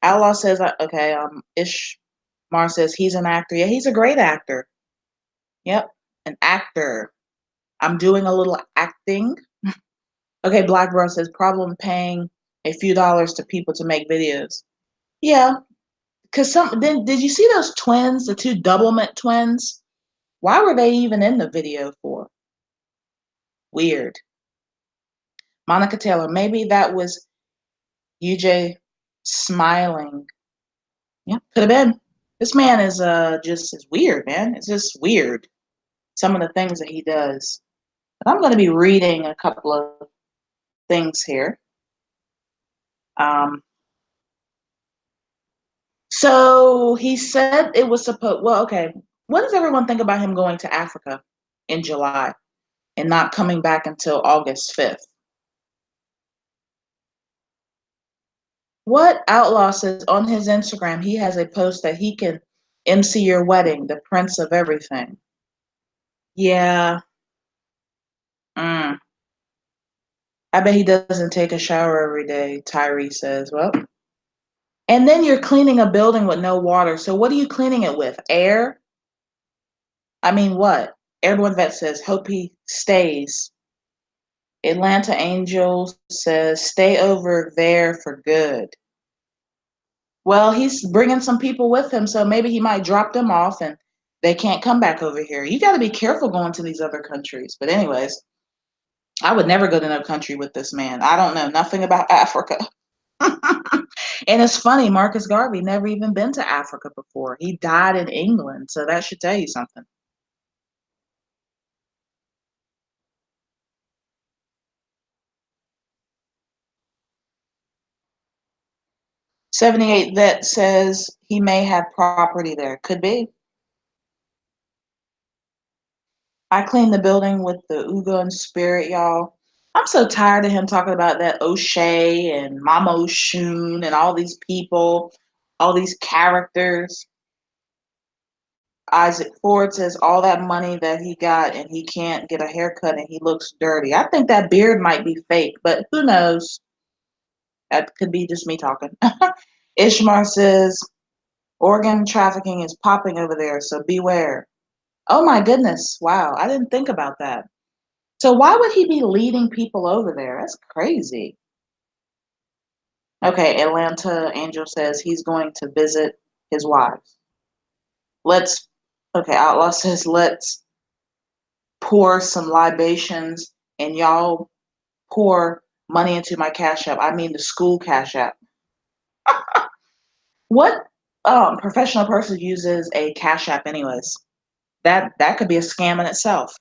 Outlaw says, okay. Ishmar says he's an actor. Yeah, he's a great actor. Yep, an actor. I'm doing a little acting. Okay, Black Bro says problem paying a few dollars to people to make videos. Yeah, because then did you see those twins, the two Doublemint twins? Why were they even in the video for? Weird. Monica Taylor, maybe that was UJ smiling. Yeah, could have been. This man is just is weird, man. It's just weird. Some of the things that he does. But I'm going to be reading a couple of things here. Um, so he said it was supposed. Well, okay. What does everyone think about him going to Africa in July and not coming back until August 5th? What Outlaw says on his Instagram, he has a post that he can MC your wedding, the prince of everything. Yeah. Mm. I bet he doesn't take a shower every day, Tyree says. Well, and then you're cleaning a building with no water. So what are you cleaning it with? Air? I mean, what? Airborne Vet says, hope he stays. Atlanta Angel says, stay over there for good. Well, he's bringing some people with him, so maybe he might drop them off and they can't come back over here. You got to be careful going to these other countries. But anyways, I would never go to no country with this man. I don't know nothing about Africa. And it's funny, Marcus Garvey never even been to Africa before. He died in England, so that should tell you something. 78 Vet says he may have property there. Could be. I cleaned the building with the Ugon spirit, y'all. I'm so tired of him talking about that O'Shea and Mama Oshun and all these people, all these characters. Isaac Ford says all that money that he got and he can't get a haircut and he looks dirty. I think that beard might be fake, but who knows? That could be just me talking. Ishmar says organ trafficking is popping over there, so beware. Oh my goodness. Wow. I didn't think about that. So why would he be leading people over there? That's crazy. Okay, Atlanta Angel says he's going to visit his wives. Let's okay, Outlaw says let's pour some libations and y'all pour money into my cash app. I mean the school cash app. What professional person uses a cash app anyways? That could be a scam in itself.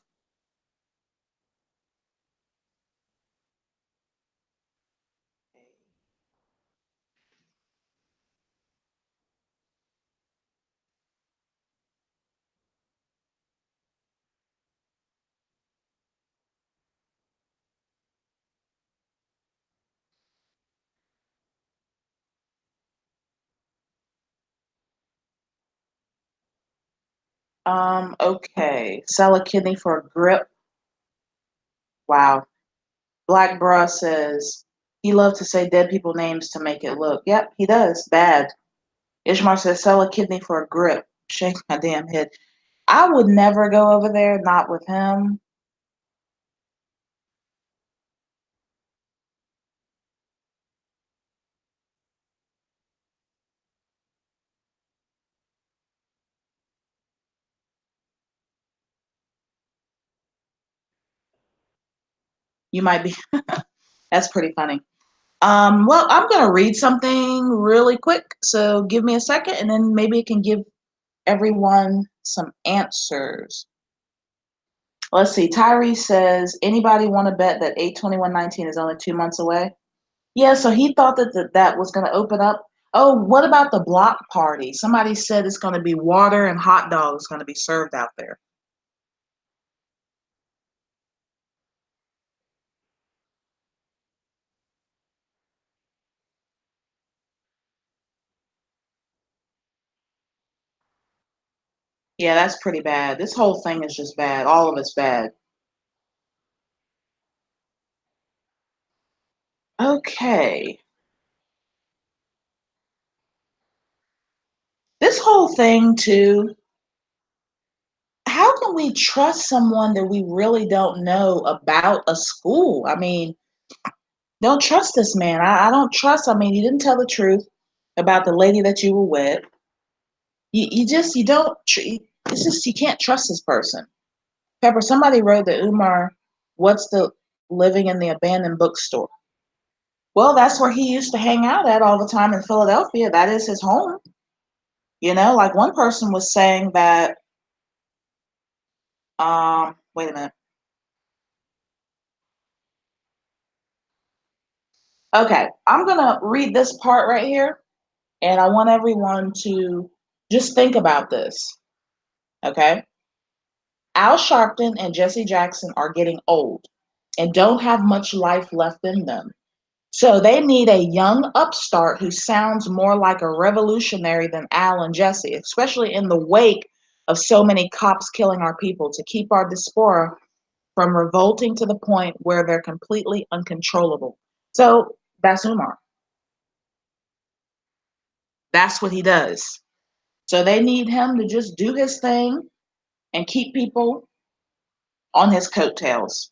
Okay. Sell a kidney for a grip. Wow. Black Bra says he loves to say dead people names to make it look. Yep, he does. Bad. Ishmar says sell a kidney for a grip. Shake my damn head. I would never go over there, not with him. You might be. That's pretty funny. Well, I'm gonna read something really quick, so give me a second, and then maybe it can give everyone some answers. Let's see. Tyree says, anybody want to bet that 8/21/19 is only 2 months away? Yeah, so he thought that was going to open up. Oh, what about the block party? Somebody said it's going to be water and hot dogs going to be served out there. Yeah, that's pretty bad. This whole thing is just bad. All of it's bad. Okay. This whole thing, too, how can we trust someone that we really don't know about a school? I mean, don't trust this man. I don't trust. I mean, you didn't tell the truth about the lady that you were with. You don't. It's just you can't trust this person. Pepper. Somebody wrote that Umar, what's the living in the abandoned bookstore? Well, that's where he used to hang out at all the time in Philadelphia. That is his home. Like one person was saying that. Wait a minute. Okay, I'm gonna read this part right here, and I want everyone to just think about this. Okay. Al Sharpton and Jesse Jackson are getting old and don't have much life left in them. So they need a young upstart who sounds more like a revolutionary than Al and Jesse, especially in the wake of so many cops killing our people, to keep our diaspora from revolting to the point where they're completely uncontrollable. So that's Umar. That's what he does. So they need him to just do his thing and keep people on his coattails.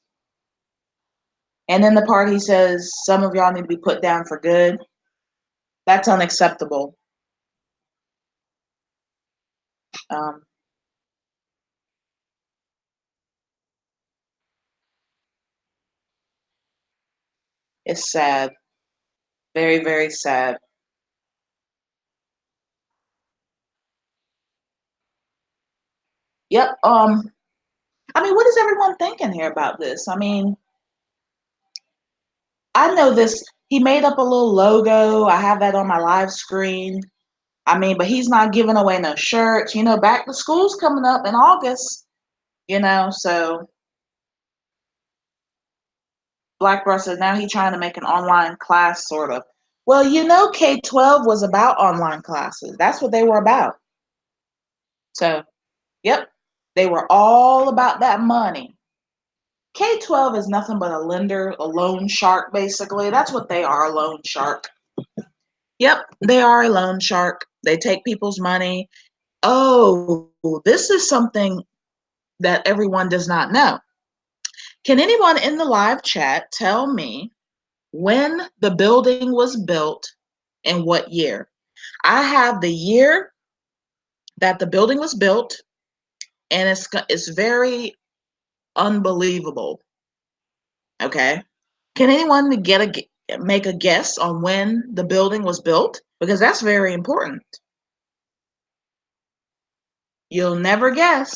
And then the part he says, some of y'all need to be put down for good. That's unacceptable. Um, it's sad. Very, very sad. Yep. I mean, what is everyone thinking here about this? I mean, I know this. He made up a little logo. I have that on my live screen. I mean, but he's not giving away no shirts. Back to school's coming up in August. So Black Bro says now he's trying to make an online class, sort of. Well, K-12 was about online classes. That's what they were about. So, yep, they were all about that money. K-12 is nothing but a lender, a loan shark, basically. That's what they are, a loan shark. Yep, they are a loan shark. They take people's money. Oh, this is something that everyone does not know. Can anyone in the live chat tell me when the building was built and what year? I have the year that the building was built, and it's very unbelievable. Okay. Can anyone make a guess on when the building was built? Because that's very important. You'll never guess.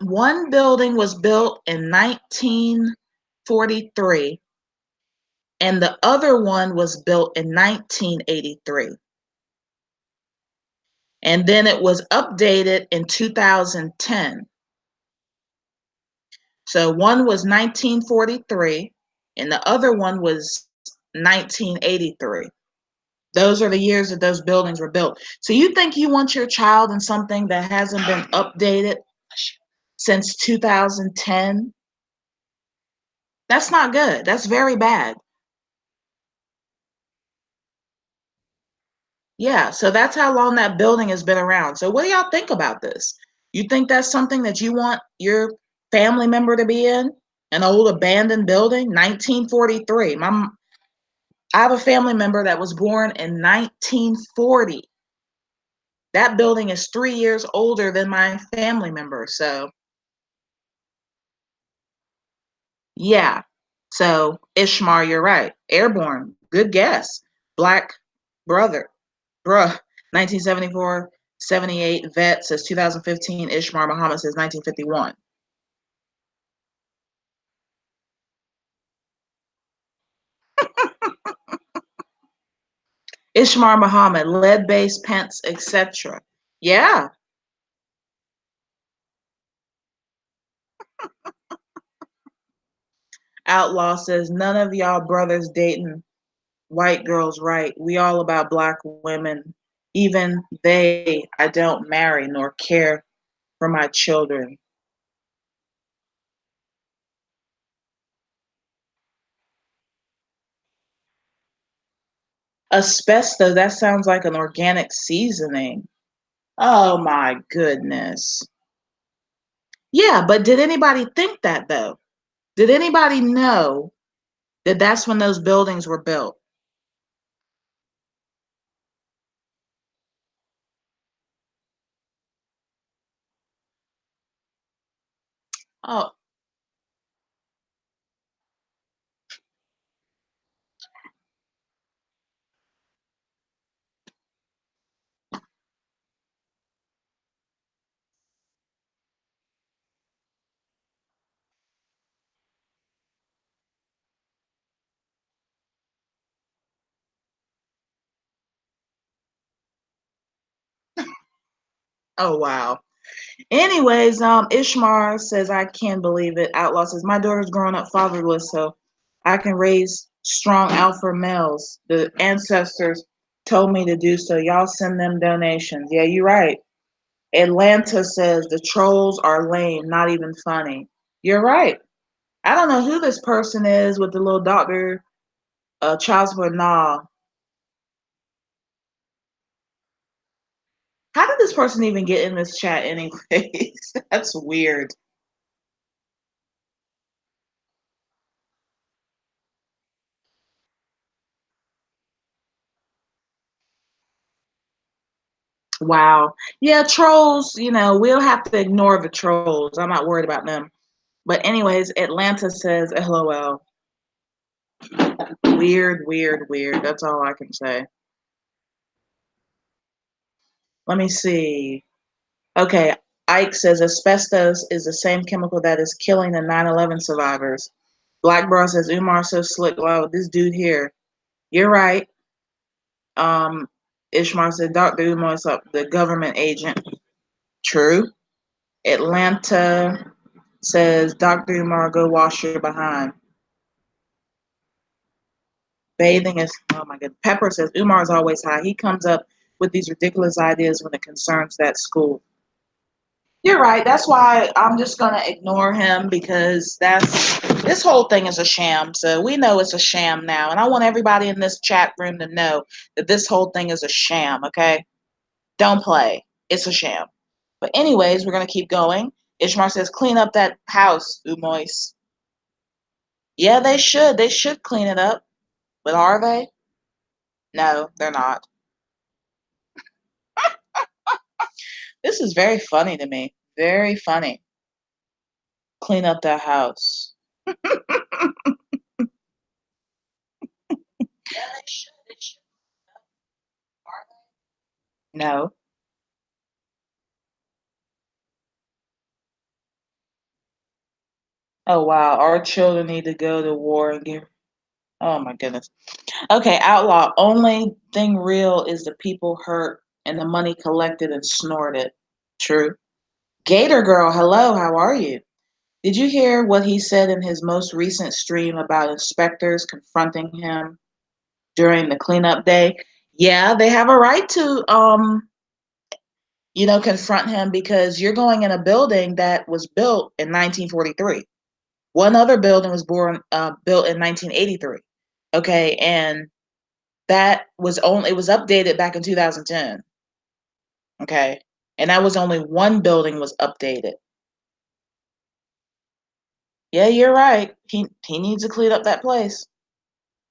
One building was built in 1943, and the other one was built in 1983. And then it was updated in 2010. So one was 1943 and the other one was 1983. Those are the years that those buildings were built. So you think you want your child in something that hasn't been updated since 2010? That's not good. That's very bad. Yeah, so that's how long that building has been around. So what do y'all think about this? You think that's something that you want your family member to be in? An old abandoned building? 1943. I have a family member that was born in 1940. That building is 3 years older than my family member. So yeah. So Ishmar, you're right. Airborne. Good guess. Black brother. Bruh. 1974, 78. Vet says 2015. Ishmar Muhammad says 1951. Ishmar Muhammad. Lead based pants, etc. Yeah. Outlaw says none of y'all brothers dating white girls, right? We all about black women. Even they, I don't marry nor care for my children. Asbestos, that sounds like an organic seasoning. Oh my goodness. Yeah, but did anybody think that though? Did anybody know that that's when those buildings were built? Oh, oh wow. Anyways, Ishmar says I can't believe it. Outlaw says my daughter's growing up fatherless, so I can raise strong alpha males. The ancestors told me to do so. Y'all send them donations. Yeah, you're right. Atlanta says the trolls are lame, not even funny. You're right. I don't know who this person is with the little doctor child support. Nah. How did this person even get in this chat anyways? That's weird. Wow. Yeah, trolls, we'll have to ignore the trolls. I'm not worried about them. But anyways, Atlanta says LOL. Weird, weird, weird. That's all I can say. Let me see. Okay, Ike says asbestos is the same chemical that is killing the 9/11 survivors. Black Bra says Umar so slick. Wow, this dude here. You're right. Um, Ishmael said Dr. Umar is the government agent. True. Atlanta says Dr. Umar, go wash your behind. Bathing is, oh my god. Pepper says Umar is always high. He comes up with these ridiculous ideas when it concerns that school. You're right. That's why I'm just gonna ignore him because this whole thing is a sham. So we know it's a sham now, and I want everybody in this chat room to know that this whole thing is a sham. Okay, don't play. It's a sham. But anyways, we're gonna keep going. Ishmar says, "Clean up that house, Umois." Yeah, they should. They should clean it up. But are they? No, they're not. This is very funny to me. Very funny. Clean up that house. Yeah, they should. They should. Are they? No. Oh wow, our children need to go to war and give. Oh my goodness. Okay, outlaw. Only thing real is the people hurt and the money collected and snorted. True. Gator girl, hello. How are you? Did you hear what he said in his most recent stream about inspectors confronting him during the cleanup day? Yeah, they have a right to, confront him because you're going in a building that was built in 1943. One other building was built in 1983. Okay, and it was updated back in 2010. Okay, and that was only one building was updated. Yeah, you're right. He needs to clean up that place.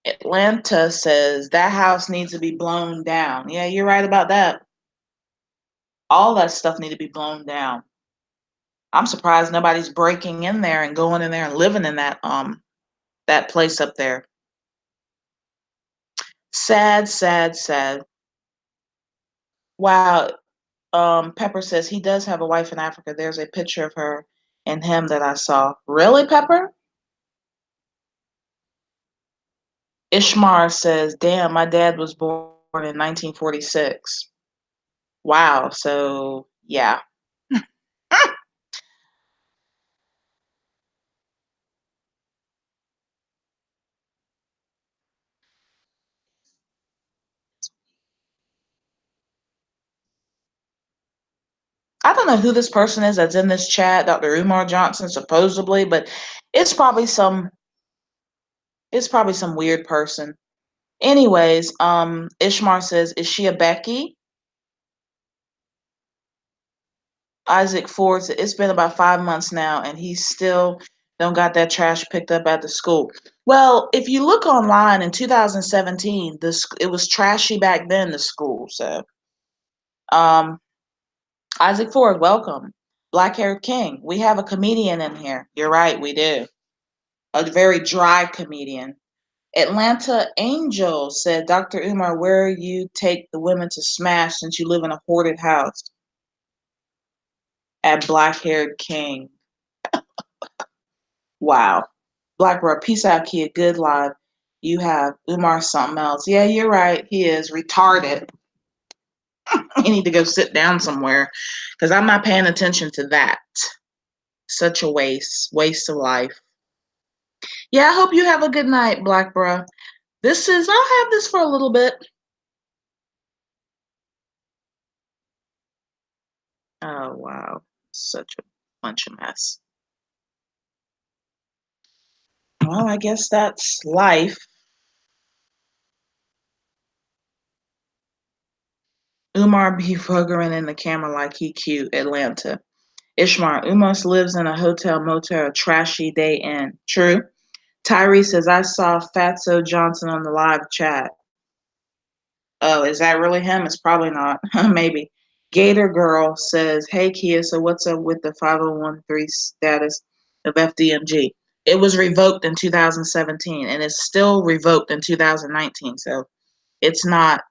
Atlanta says that house needs to be blown down. Yeah, you're right about that. All that stuff need to be blown down. I'm surprised nobody's breaking in there and going in there and living in that place up there. Sad, sad, sad. Wow. Pepper says he does have a wife in Africa. There's a picture of her and him that I saw. Really, Pepper? Ishmar says, damn, my dad was born in 1946. Wow. So, yeah. I don't know who this person is that's in this chat, Dr. Umar Johnson, supposedly, but it's probably some it's probably some weird person. Anyways, Ishmar says, is she a Becky? Isaac Ford said, it's been about 5 months now, and he still don't got that trash picked up at the school. Well, if you look online in 2017, it was trashy back then, the school. So, um, Isaac Ford, welcome. Black Haired King, we have a comedian in here. You're right, we do. A very dry comedian. Atlanta Angel said, Dr. Umar, where you take the women to smash since you live in a hoarded house? At Black Haired King. Wow. Black Bro, peace out, kid. Good live. You have Umar something else. Yeah, you're right. He is retarded. You need to go sit down somewhere because I'm not paying attention to that. Such a waste of life. Yeah, I hope you have a good night, Black Bro. I'll have this for a little bit. Oh, wow. Such a bunch of mess. Well, I guess that's life. Umar be fuggering in the camera like he cute. Atlanta. Ishmar, Umar lives in a hotel motel, a trashy day in. True. Tyree says, I saw Fatso Johnson on the live chat. Oh, is that really him? It's probably not. Maybe. Gator Girl says, hey, Kia, so what's up with the 5013 status of FDMG? It was revoked in 2017 and it's still revoked in 2019. So it's not,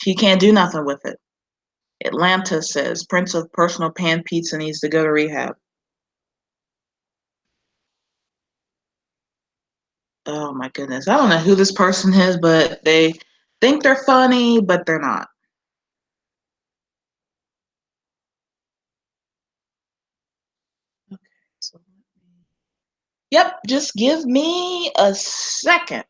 he can't do nothing with it. Atlanta says, Prince of Personal Pan Pizza needs to go to rehab. Oh my goodness. I don't know who this person is, but they think they're funny, but they're not. Okay, so yep, just give me a second.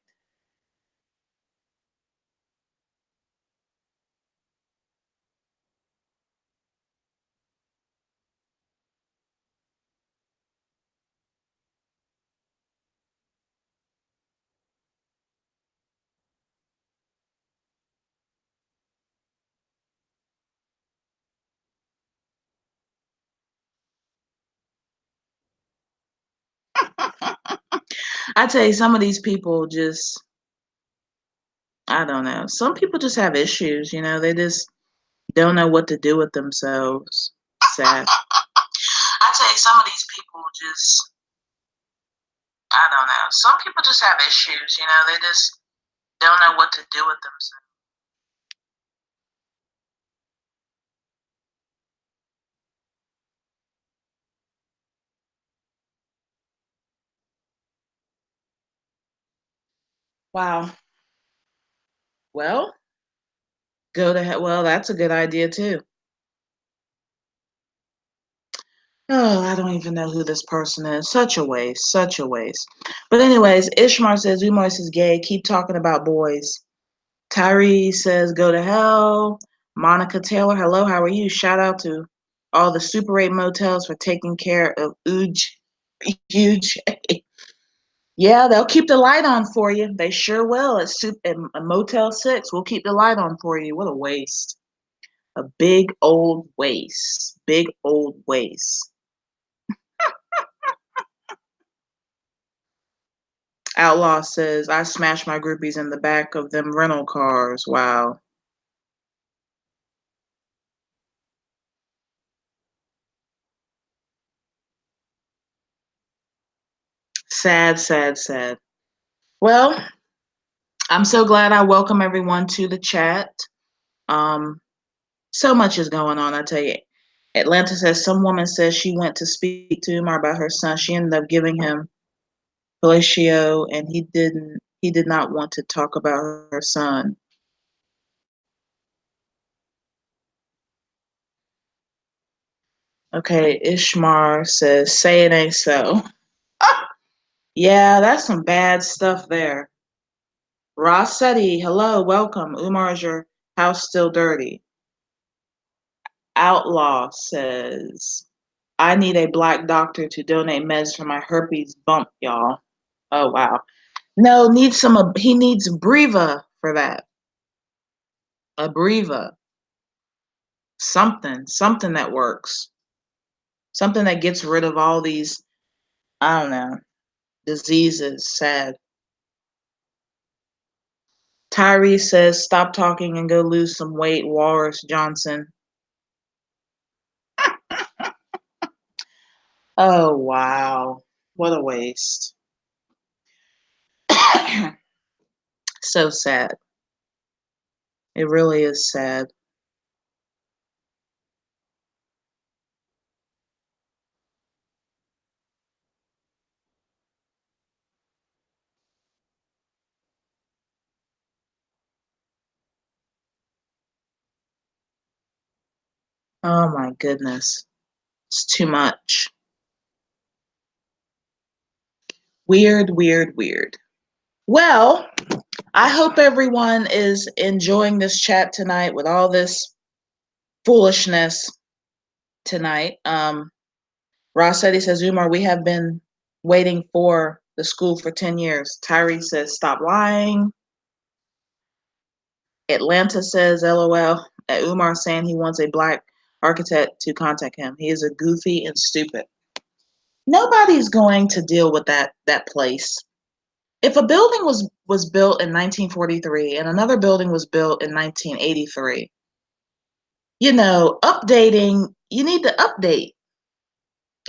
I tell you, some of these people just, I don't know. Some people just have issues, they just don't know what to do with themselves. Sad. I tell you, some of these people just, I don't know. Some people just have issues, they just don't know what to do with themselves. Wow. Well, go to hell. Well, that's a good idea too. Oh, I don't even know who this person is. Such a waste. Such a waste. But anyways, Ishmar says Umar is gay. Keep talking about boys. Tyree says, go to hell. Monica Taylor, hello, how are you? Shout out to all the Super 8 motels for taking care of Huge. Yeah, they'll keep the light on for you. They sure will. At Motel 6, we'll keep the light on for you. What a waste. A big old waste. Big old waste. Outlaw says, I smashed my groupies in the back of them rental cars. Wow. Sad, sad, sad. Well, I'm so glad I welcome everyone to the chat. So much is going on, I tell you. Atlanta says some woman says she went to speak to Umar about her son. She ended up giving him fellatio, and he did not want to talk about her son. Okay, Ishmar says, say it ain't so. Yeah, that's some bad stuff there. Rossetti, hello, welcome. Umar, is your house still dirty? Outlaw says, I need a black doctor to donate meds for my herpes bump, y'all. Oh, wow. No, he needs Breva for that. A Breva. Something that works. Something that gets rid of all these, I don't know, diseases. Sad. Tyree says, stop talking and go lose some weight, Walrus Johnson. Oh, wow. What a waste. So sad. It really is sad. Oh my goodness. It's too much. Weird, weird, weird. Well, I hope everyone is enjoying this chat tonight with all this foolishness tonight. Rossetti says, Umar, we have been waiting for the school for 10 years. Tyree says, stop lying. Atlanta says, LOL. Umar saying he wants a black architect to contact him. He is a goofy and stupid. Nobody's going to deal with that place. If a building was built in 1943 and another building was built in 1983, updating, you need to update.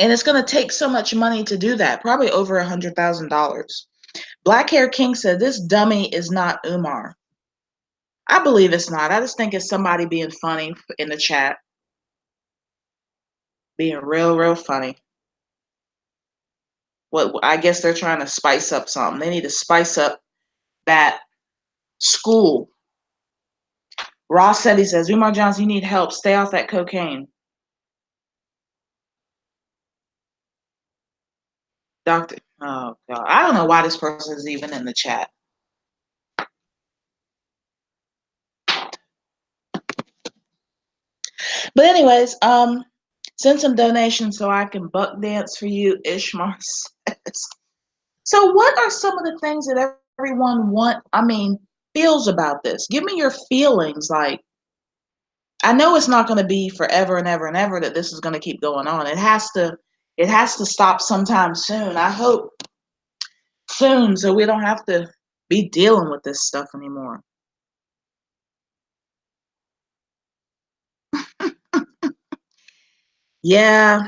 And it's going to take so much money to do that, probably over $100,000. Black Hair King said, this dummy is not Umar. I believe it's not. I just think it's somebody being funny in the chat. Being real, real funny. What I guess they're trying to spice up something. They need to spice up that school. Ross said, he says, Umar Johnson, you need help. Stay off that cocaine. Doctor, oh God. I don't know why this person is even in the chat. But anyways, send some donations so I can buck dance for you, Ishmar says. So what are some of the things that everyone feels about this? Give me your feelings. Like, I know it's not going to be forever and ever and ever that this is going to keep going on. It has to stop sometime soon. I hope soon, so we don't have to be dealing with this stuff anymore. Yeah,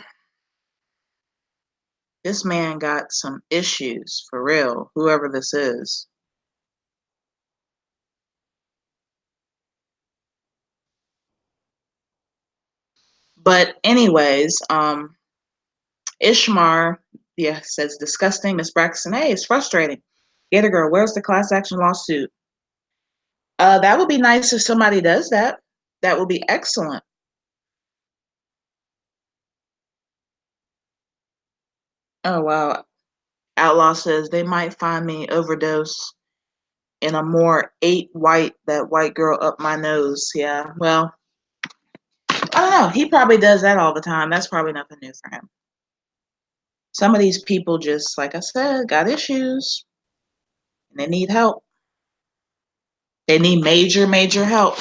this man got some issues for real, whoever this is. But anyways, Ishmar, yeah, says disgusting. Miss Braxton, hey, it's frustrating. Gator girl, where's the class action lawsuit? That would be nice if somebody does that. That would be excellent. Oh wow. Outlaw says they might find me overdose in a more 8 white, that white girl up my nose. Yeah, well, I don't know. He probably does that all the time. That's probably nothing new for him. Some of these people just, like I said, got issues and they need help. They need major, major help.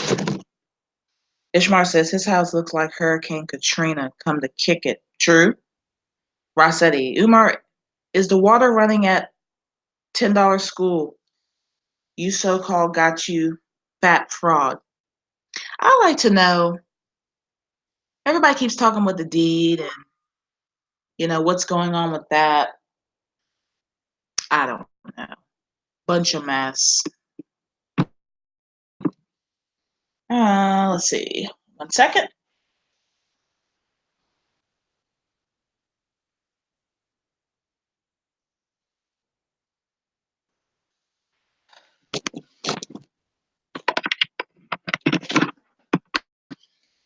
Ishmar says his house looks like Hurricane Katrina come to kick it. True. Rossetti, Umar, is the water running at $10 school? You so-called got you fat fraud. I like to know, everybody keeps talking with the deed and, what's going on with that. I don't know. Bunch of mess. Let's see. 1 second.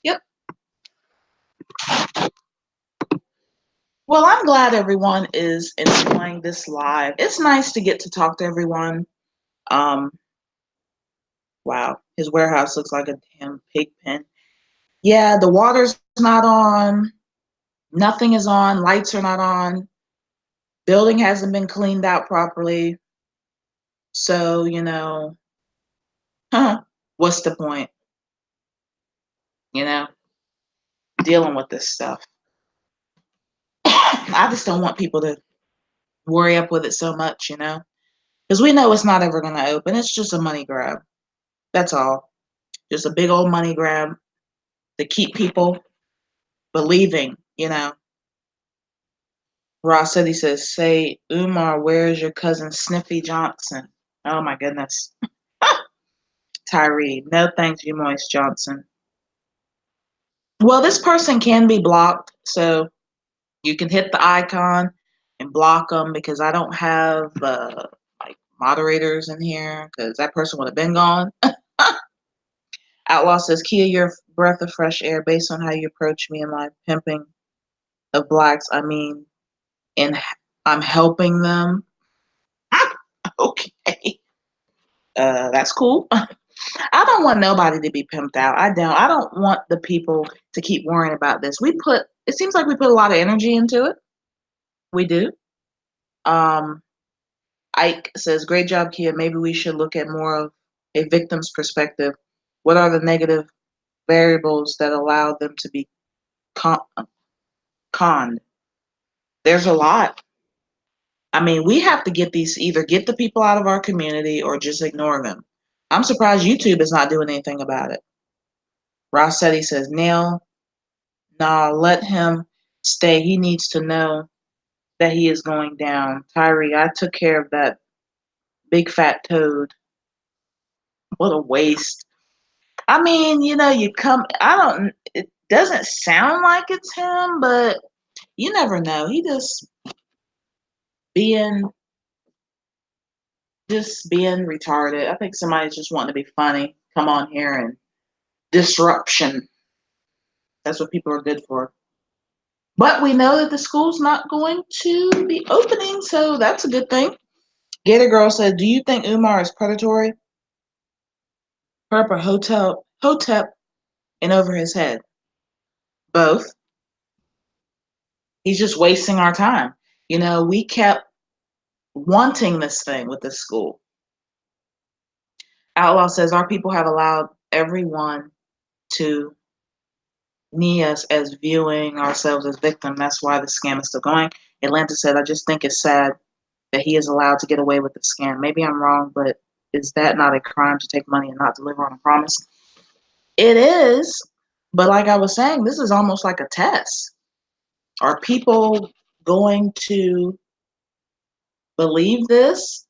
Yep. Well, I'm glad everyone is enjoying this live. It's nice to get to talk to everyone. Wow, his warehouse looks like a damn pig pen. Yeah, the water's not on. Nothing is on. Lights are not on. Building hasn't been cleaned out properly. So, what's the point? Dealing with this stuff. I just don't want people to worry up with it so much, because we know it's not ever going to open. It's just a money grab. That's all. Just a big old money grab to keep people believing. Ross said, he says, say, Umar, where's your cousin Sniffy Johnson? Oh my goodness. Tyree, no thanks, you Moist Johnson. Well, this person can be blocked, so you can hit the icon and block them because I don't have like moderators in here because that person would have been gone. Outlaw says, Kia, your breath of fresh air based on how you approach me in my pimping of blacks. I mean, and I'm helping them. Okay. That's cool. I don't want nobody to be pimped out. I don't. I don't want the people to keep worrying about this. It seems like we put a lot of energy into it. We do. Um, Ike says, great job, Kia. Maybe we should look at more of a victim's perspective. What are the negative variables that allow them to be conned? There's a lot. I mean, we have to either get the people out of our community or just ignore them. I'm surprised YouTube is not doing anything about it. Rossetti says, Neil, nah, let him stay. He needs to know that he is going down. Tyree, I took care of that big fat toad. What a waste. I mean, it doesn't sound like it's him, but you never know. He being being retarded. I think somebody's just wanting to be funny. Come on here and disruption. That's what people are good for. But we know that the school's not going to be opening, so that's a good thing. Gator Girl said, do you think Umar is predatory? Purple Hotep and over his head. Both. He's just wasting our time. We kept wanting this thing with this school. Outlaw says, our people have allowed everyone to knee us as viewing ourselves as victim. That's why the scam is still going. Atlanta said, I just think it's sad that he is allowed to get away with the scam. Maybe I'm wrong, but is that not a crime to take money and not deliver on a promise? It is, but like I was saying, this is almost like a test. Are people going to believe this?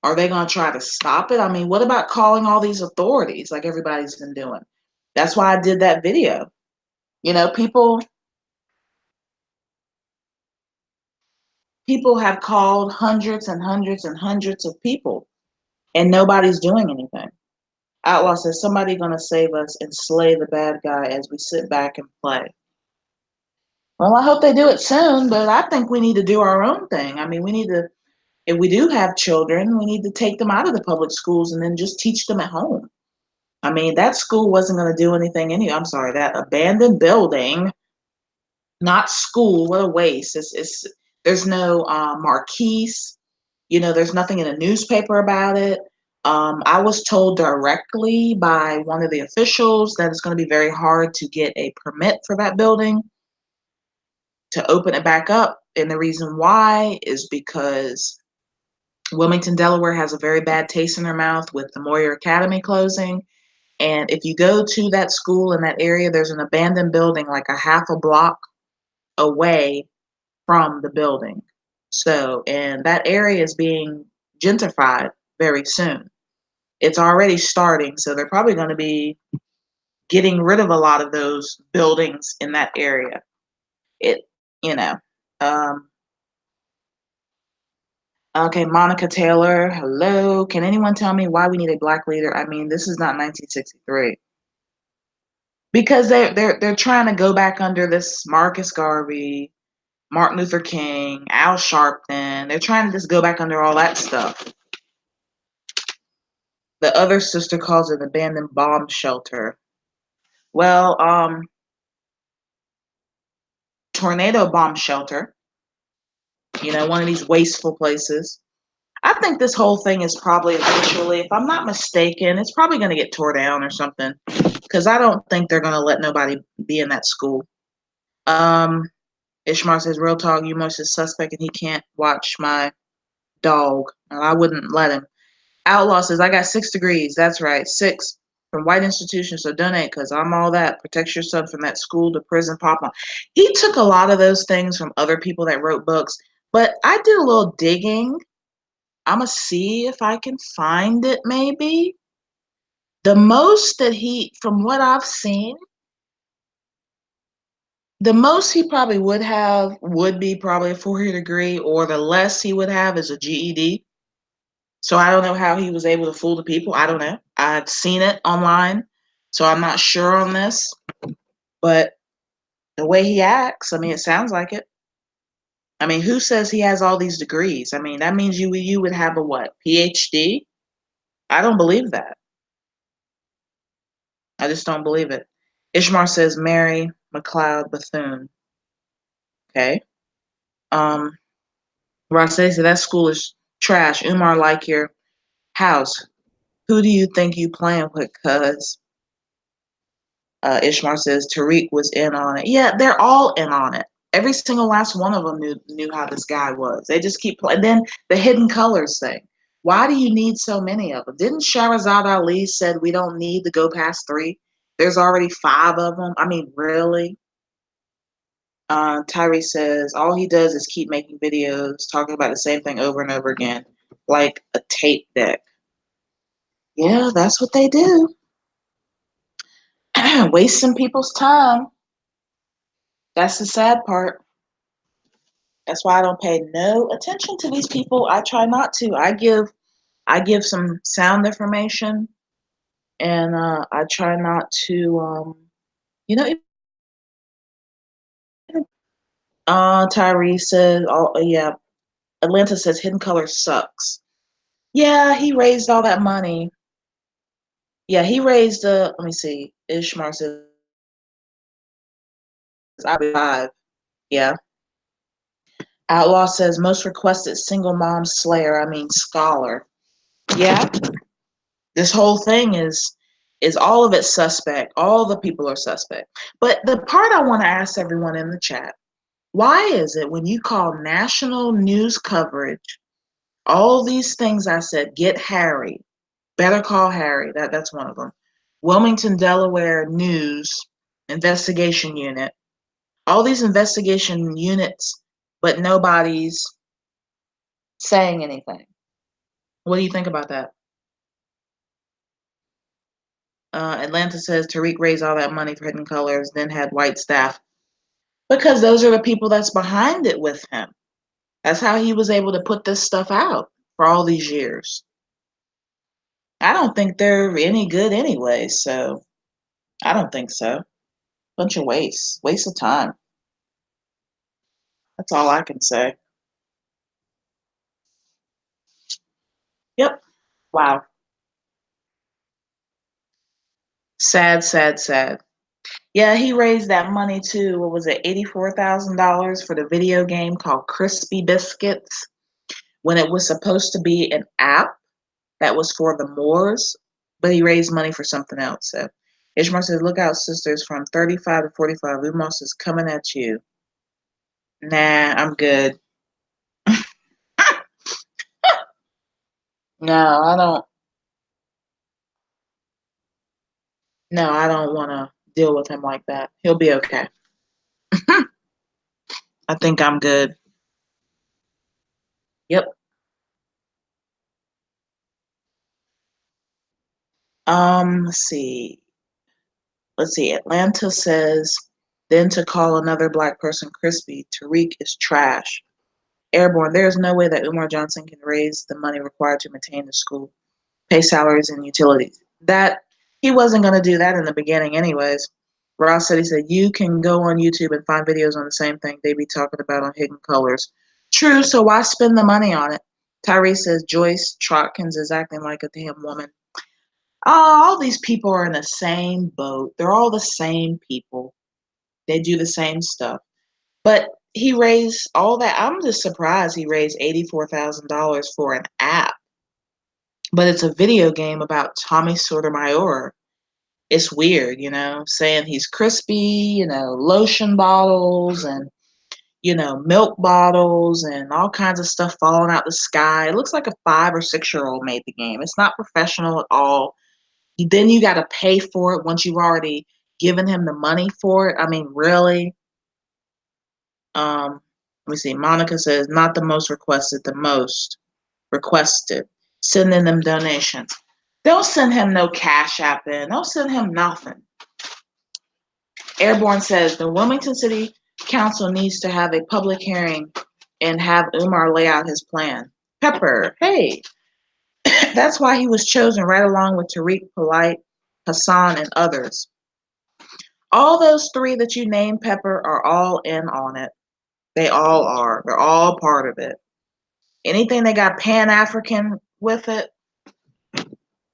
Are they going to try to stop it? I mean, what about calling all these authorities like everybody's been doing? That's why I did that video. People have called hundreds and hundreds and hundreds of people, and nobody's doing anything. Outlaw says, somebody going to save us and slay the bad guy as we sit back and play. Well, I hope they do it soon, but I think we need to do our own thing. I mean, we need to If we do have children, we need to take them out of the public schools and then just teach them at home. I mean, that school wasn't going to do anything anyway. I'm sorry, that abandoned building, not school. What a waste. There's no marquise. There's nothing in the newspaper about it. I was told directly by one of the officials that it's going to be very hard to get a permit for that building to open it back up. And the reason why is because Wilmington, Delaware has a very bad taste in their mouth with the Moyer Academy closing. And if you go to that school in that area, there's an abandoned building like a half a block away from the building. So, and that area is being gentrified very soon. It's already starting, so they're probably going to be getting rid of a lot of those buildings in that area. It, you know, um, okay, Monica Taylor, hello. Can anyone tell me why we need a black leader? I mean, this is not 1963. Because they're trying to go back under this Marcus Garvey, Martin Luther King, Al Sharpton. They're trying to just go back under all that stuff. The other sister calls it abandoned bomb shelter. Well, tornado bomb shelter. One of these wasteful places. I think this whole thing is probably eventually, if I'm not mistaken, it's probably going to get tore down or something. Because I don't think they're going to let nobody be in that school. Ishmael says, real talk, you most is suspect and he can't watch my dog. And I wouldn't let him. Outlaw says, I got 6 degrees. That's right. 6 from white institutions. So donate because I'm all that. Protect your son from that school to prison pop-up. He took a lot of those things from other people that wrote books. But I did a little digging. I'm going to see if I can find it maybe. The most that from what I've seen, the most he probably would be probably a 4-year degree, or the less he would have is a GED. So I don't know how he was able to fool the people. I don't know. I've seen it online, so I'm not sure on this. But the way he acts, I mean, it sounds like it. I mean, who says he has all these degrees? I mean, that means you would have a what? PhD? I don't believe that. I just don't believe it. Ishmar says Mary McLeod Bethune. Okay. Ross says that school is trash. Umar, like your house. Who do you think you playing with? Cuz Ishmar says Tariq was in on it. Yeah, they're all in on it. Every single last one of them knew how this guy was. They just keep playing. Then the hidden colors thing. Why do you need so many of them? Didn't Shahrazad Ali said we don't need to go past 3? There's already 5 of them. I mean, really? Tyree says all he does is keep making videos talking about the same thing over and over again, like a tape deck. Yeah, that's what they do. Wasting people's time. That's the sad part. That's why I don't pay no attention to these people. I try not to. I give some sound information, and I try not to. You know, Tyree says, "Oh yeah." Atlanta says, "Hidden Color sucks." Yeah, he raised all that money. Yeah, he raised. Let me see. Ishmar says, "I 5." Yeah. Outlaw says, "Most requested single mom slayer. I mean scholar." Yeah. This whole thing is all of it suspect. All the people are suspect. But the part I want to ask everyone in the chat, why is it when you call national news coverage, all these things I said, get Harry, better call Harry, that's one of them. Wilmington, Delaware News Investigation Unit, all these investigation units, but nobody's saying anything. What do you think about that? Atlanta says Tariq raised all that money for Hidden Colors, then had white staff. Because those are the people that's behind it with him. That's how he was able to put this stuff out for all these years. I don't think they're any good anyway, so I don't think so. Bunch of waste of time. That's all I can say. Yep. Wow. Sad, sad, sad. Yeah, he raised that money too. What was it, $84,000 for the video game called Crispy Biscuits when it was supposed to be an app that was for the Moors, but he raised money for something else. So Ishmael says, "Look out, sisters, from 35 to 45. Lumos is coming at you." Nah, I'm good. No, I don't. No, I don't want to deal with him like that. He'll be okay. I think I'm good. Yep. Let's see. Let's see. Atlanta says, then to call another black person crispy, Tariq is trash. Airborne, there is no way that Umar Johnson can raise the money required to maintain the school, pay salaries and utilities. That he wasn't going to do that in the beginning, anyways. Ross said, he said, you can go on YouTube and find videos on the same thing they be talking about on Hidden Colors. True, so why spend the money on it? Tyree says Joyce Trotkins is acting like a damn woman. Oh, all these people are in the same boat. They're all the same people. They do the same stuff. But he raised all that. I'm just surprised he raised $84,000 for an app. But it's a video game about Tommy Sotomayor. It's weird, saying he's crispy, lotion bottles and, milk bottles and all kinds of stuff falling out the sky. It looks like a 5 or 6-year-old made the game. It's not professional at all. Then you got to pay for it once you've already given him the money for it. I mean, really? Let me see. Monica says, not the most requested, the most requested. Sending them donations. Don't send him no cash app in. Don't send him nothing. Airborne says, the Wilmington City Council needs to have a public hearing and have Umar lay out his plan. Pepper, hey, that's why he was chosen right along with Tariq Polite, Hassan, and others. All those three that you named, Pepper, are all in on it. They all are. They're all part of it. Anything that got Pan-African with it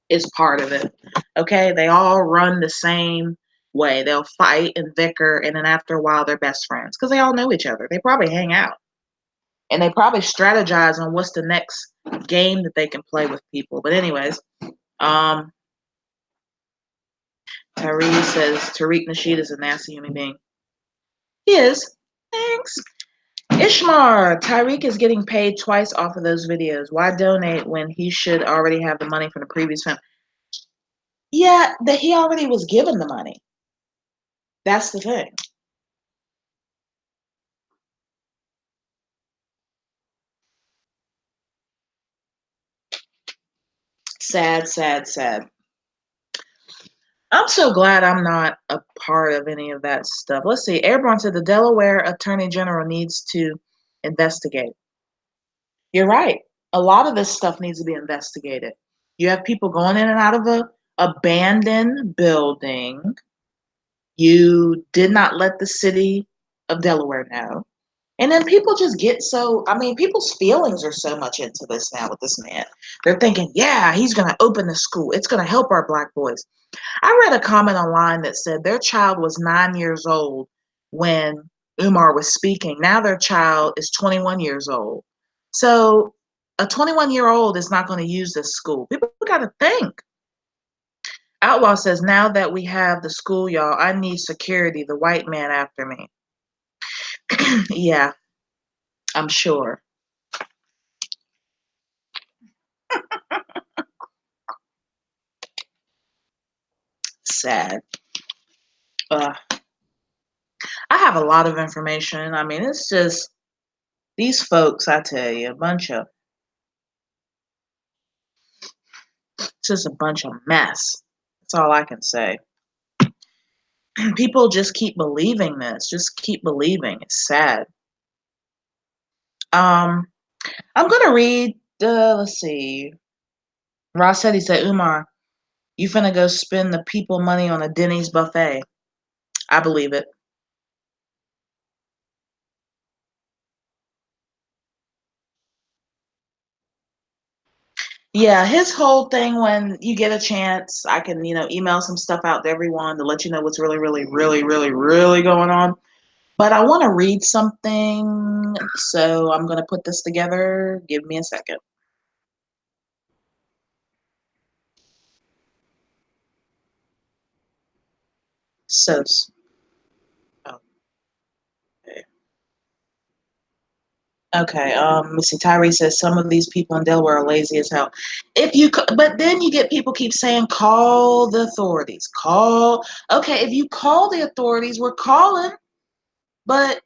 is part of it. Okay? They all run the same way. They'll fight and bicker, and then after a while, they're best friends because they all know each other. They probably hang out. And they probably strategize on what's the next game that they can play with people. But anyways, um, Tyree says Tariq Nasheed is a nasty human being. He is. Thanks. Ishmar, Tyreek is getting paid twice off of those videos. Why donate when he should already have the money from the previous film? Yeah, that he already was given the money. That's the thing. Sad, sad, sad. I'm so glad I'm not a part of any of that stuff. Let's see. Airborne said the Delaware Attorney General needs to investigate. You're right. A lot of this stuff needs to be investigated. You have people going in and out of a abandoned building. You did not let the city of Delaware know. And then people just get so, I mean, people's feelings are so much into this now with this man. They're thinking, yeah, he's going to open the school. It's going to help our black boys. I read a comment online that said their child was 9 years old when Umar was speaking. Now their child is 21 years old. So a 21-year-old is not going to use this school. People got to think. Outlaw says, now that we have the school, y'all, I need security, the white man after me. Yeah, I'm sure. Sad. I have a lot of information. I mean, it's just these folks, I tell you, it's just a bunch of mess. That's all I can say. People just keep believing this. Just keep believing. It's sad. Um, I'm gonna read. Let's see. Ross said, he said, Umar, you finna go spend the people money on a Denny's buffet. I believe it. Yeah, his whole thing, when you get a chance, I can, email some stuff out to everyone to let you know what's really, really, really, really, really going on. But I want to read something, so I'm going to put this together. Give me a second. So, okay. Okay, let me see. Tyree says some of these people in Delaware are lazy as hell. But then you get people keep saying, call the authorities. Call. Okay, if you call the authorities, we're calling, but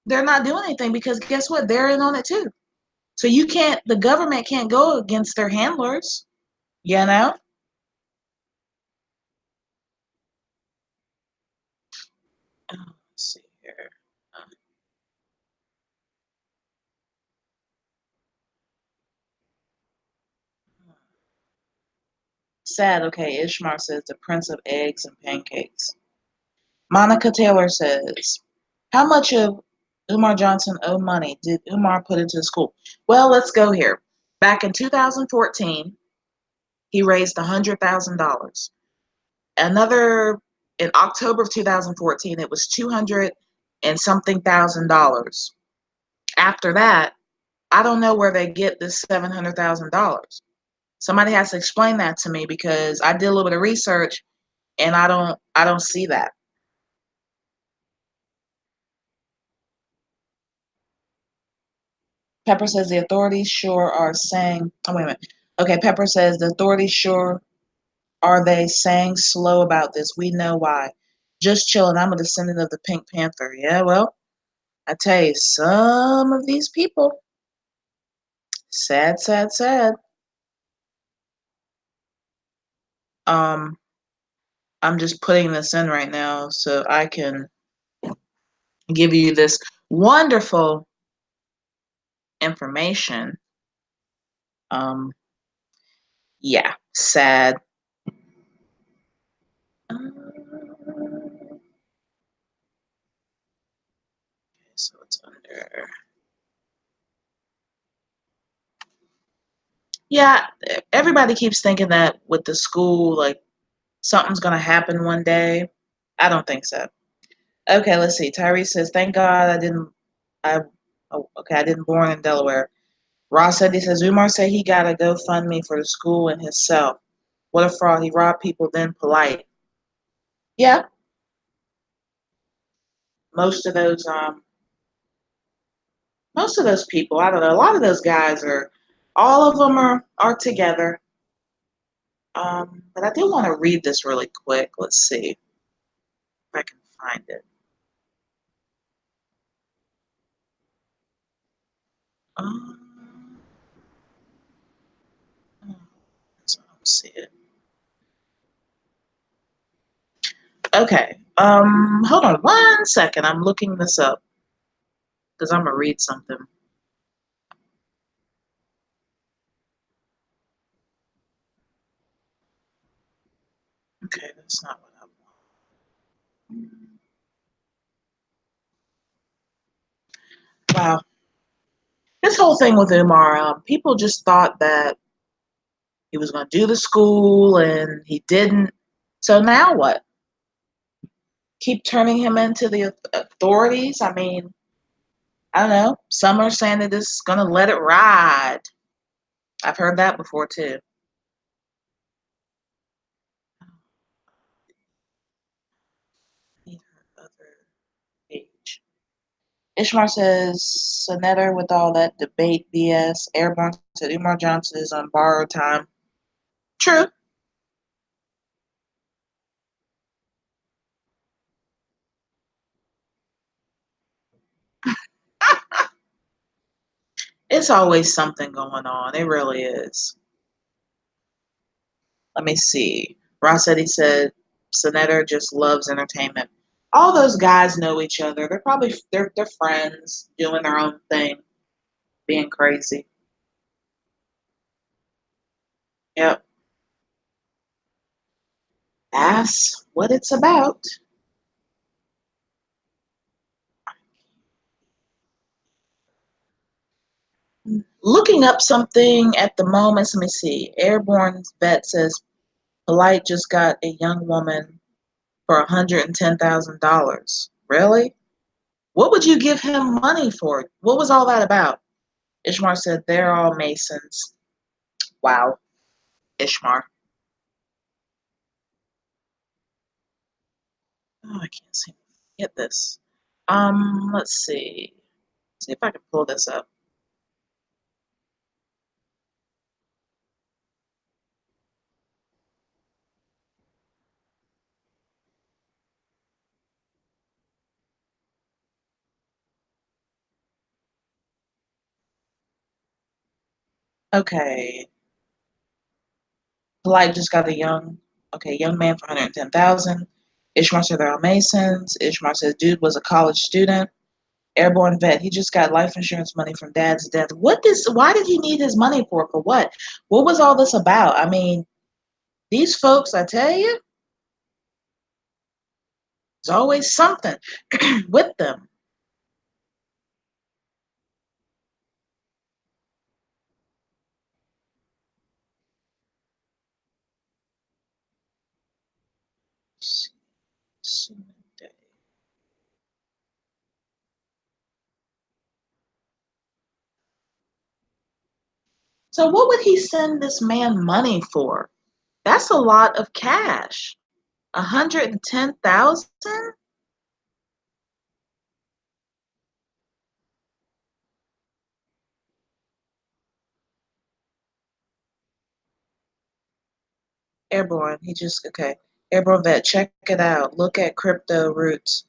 they're not doing anything because guess what? They're in on it too. So the government can't go against their handlers, you know? Let's see here. Sad. Okay, Ishmar says the prince of eggs and pancakes. Monica Taylor says, how much of Umar Johnson owe money did Umar put into the school? Well, let's go here. Back in 2014, he raised $100,000. Another, in October of 2014, it was 200 and something $1,000. After that, I don't know where they get this $700,000. Somebody has to explain that to me because I did a little bit of research and I don't see that. Pepper says the authorities sure are saying, oh, wait a minute. Okay, Pepper says the authorities sure are they saying slow about this. We know why. Just chilling. I'm a descendant of the Pink Panther. Yeah, well, I tell you, some of these people, sad, sad, sad. Um, I'm just putting this in right now so I can give you this wonderful information. Um, yeah, sad. So it's under. Yeah, everybody keeps thinking that with the school, like something's gonna happen one day. I don't think so. Okay, let's see. Tyree says, "Thank God I didn't. I oh, okay. I didn't born in Delaware." Ross said he says Umar said he got a GoFundMe for the school and himself. What a fraud! He robbed people, then polite. Yeah, most of those most of those people. I don't know. A lot of those guys are. All of them are together. But I do want to read this really quick. Let's see if I can find it. Um, so I don't see it. Okay. Hold on 1 second. I'm looking this up because I'm gonna read something. Okay, that's not what I want. Wow. This whole thing with Umar, people just thought that he was gonna do the school and he didn't. So now what? Keep turning him into the authorities? I mean, I don't know. Some are saying that this is gonna let it ride. I've heard that before too. Need her other page. Ishmar says, Senator with all that debate BS. Airborne said Umar Johnson is on borrowed time. True. It's always something going on. It really is. Let me see. Rossetti said, Senator just loves entertainment. All those guys know each other. They're friends, doing their own thing, being crazy. Yep. That's what it's about. Looking up something at the moment. Let me see. Airborne vet says Polite just got a young woman for $110,000. Really? What would you give him money for? What was all that about? Ishmar said they're all Masons. Wow, Ishmar. Oh, I can't seem to get this. Let's see. See if I can pull this up. Okay. Polite just got a young man for 110,000. Ishmar said they're all Masons. Ishmar says dude was a college student. Airborne vet. He just got life insurance money from dad's death. Why did he need his money for? For what? What was all this about? I mean, these folks, I tell you, there's always something with them. So what would he send this man money for? That's a lot of cash. 110,000? Airborne. Airborne vet, check it out. Look at crypto roots.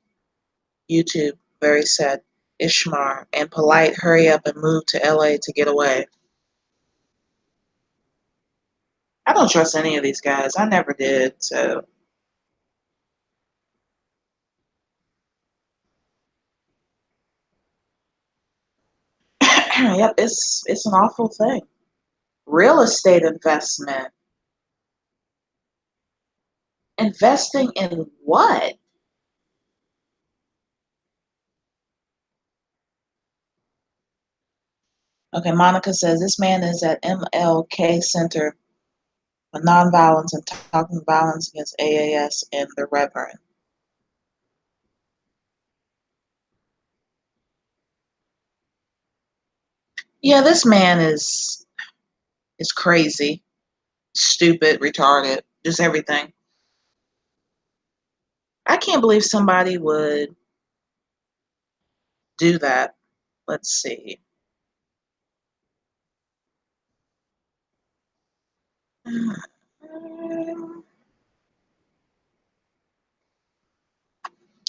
YouTube. Very sad. Ishmar and Polite hurry up and move to LA to get away. I don't trust any of these guys. I never did. So, yep, it's an awful thing. Real estate investment. Investing in what? Okay, Monica says this man is at MLK Center for Nonviolence and talking violence against AAS and the Reverend. Yeah, this man is crazy, stupid, retarded, just everything. I can't believe somebody would do that. Let's see.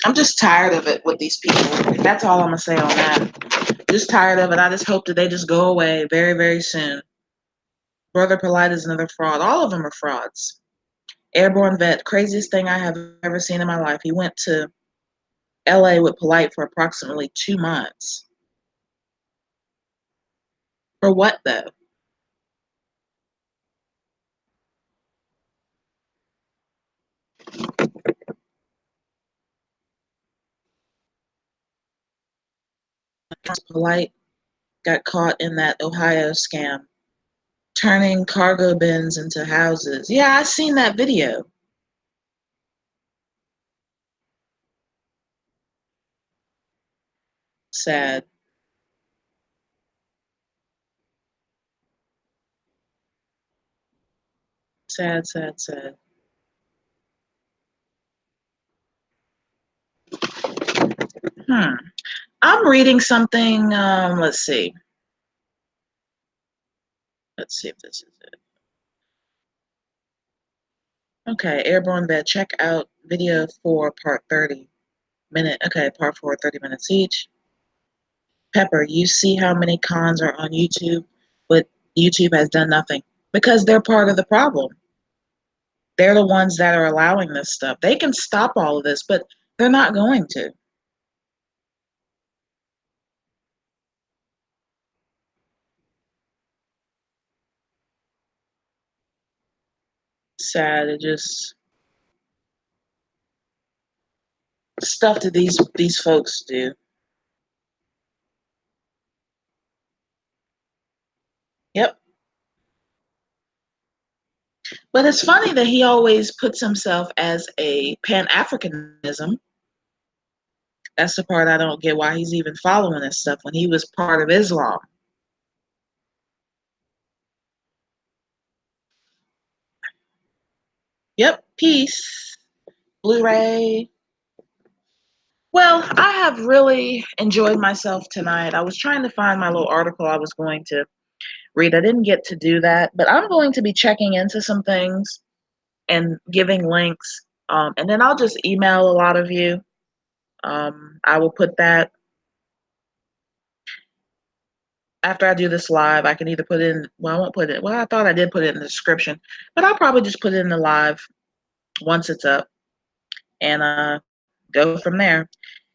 I'm just tired of it with these people. That's all I'm gonna say on that. Just tired of it. I just hope that they just go away very, very soon. Brother Polite is another fraud. All of them are frauds. Airborne vet, craziest thing I have ever seen in my life. He went to LA with Polite for approximately 2 months. For what though? Polite got caught in that Ohio scam, turning cargo bins into houses. Yeah, I seen that video. Sad, sad, sad, sad. Hmm. I'm reading something. Let's see. Let's see if this is it. Okay, Airborne Vet. Check out video 4, part 30 minute. Okay, part 4, 30 minutes each. Pepper, you see how many cons are on YouTube, but YouTube has done nothing because they're part of the problem. They're the ones that are allowing this stuff. They can stop all of this, but they're not going to. Sad. It just stuff that these folks do. Yep. But it's funny that he always puts himself as a Pan-Africanism. That's the part I don't get, why he's even following this stuff when he was part of Islam. Yep. Peace. Blu-ray. Well, I have really enjoyed myself tonight. I was trying to find my little article I was going to read. I didn't get to do that, but I'm going to be checking into some things and giving links. And then I'll just email a lot of you. I will put that after I do this live. I can either put it in, well, I won't put it, well, I thought I did put it in the description, but I'll probably just put it in the live once it's up and go from there.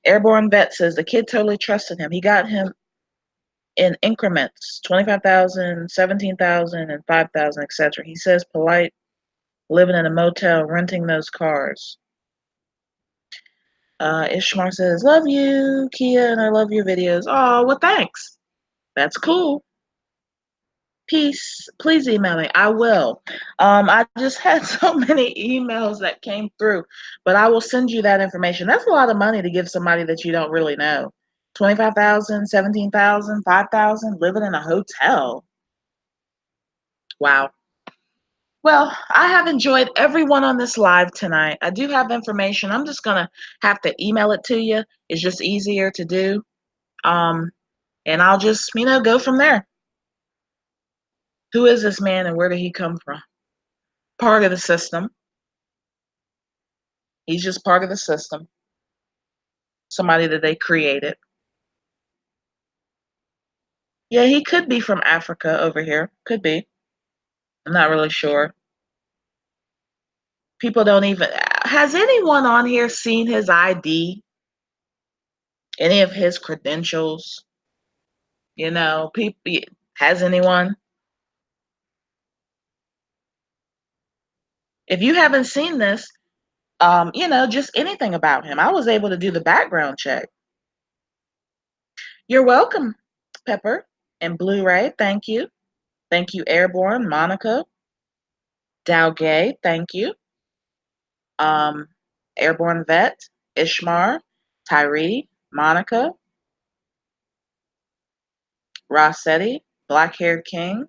Airborne Vet says the kid totally trusted him. He got him in increments, 25,000, 17,000, and 5,000, etc. He says polite, living in a motel, renting those cars. Ishmar says, love you, Kia, and I love your videos. Oh, well, thanks. That's cool. Peace. Please email me. I will. I just had so many emails that came through, but I will send you that information. That's a lot of money to give somebody that you don't really know. 25,000, 17,000, 5,000, living in a hotel. Wow. Well, I have enjoyed everyone on this live tonight. I do have information. I'm just going to have to email it to you. It's just easier to do. Um, and I'll just, go from there. Who is this man and where did he come from? Part of the system. He's just part of the system. Somebody that they created. Yeah, he could be from Africa over here. Could be. I'm not really sure. People don't even. Has anyone on here seen his ID? Any of his credentials? People. Has anyone? If you haven't seen this, just anything about him. I was able to do the background check. You're welcome, Pepper and Blu-ray. Thank you. Thank you, Airborne, Monica, Dalgay. Thank you. Um, Airborne Vet, Ishmar, Tyree, Monica, Rossetti, Black Haired King,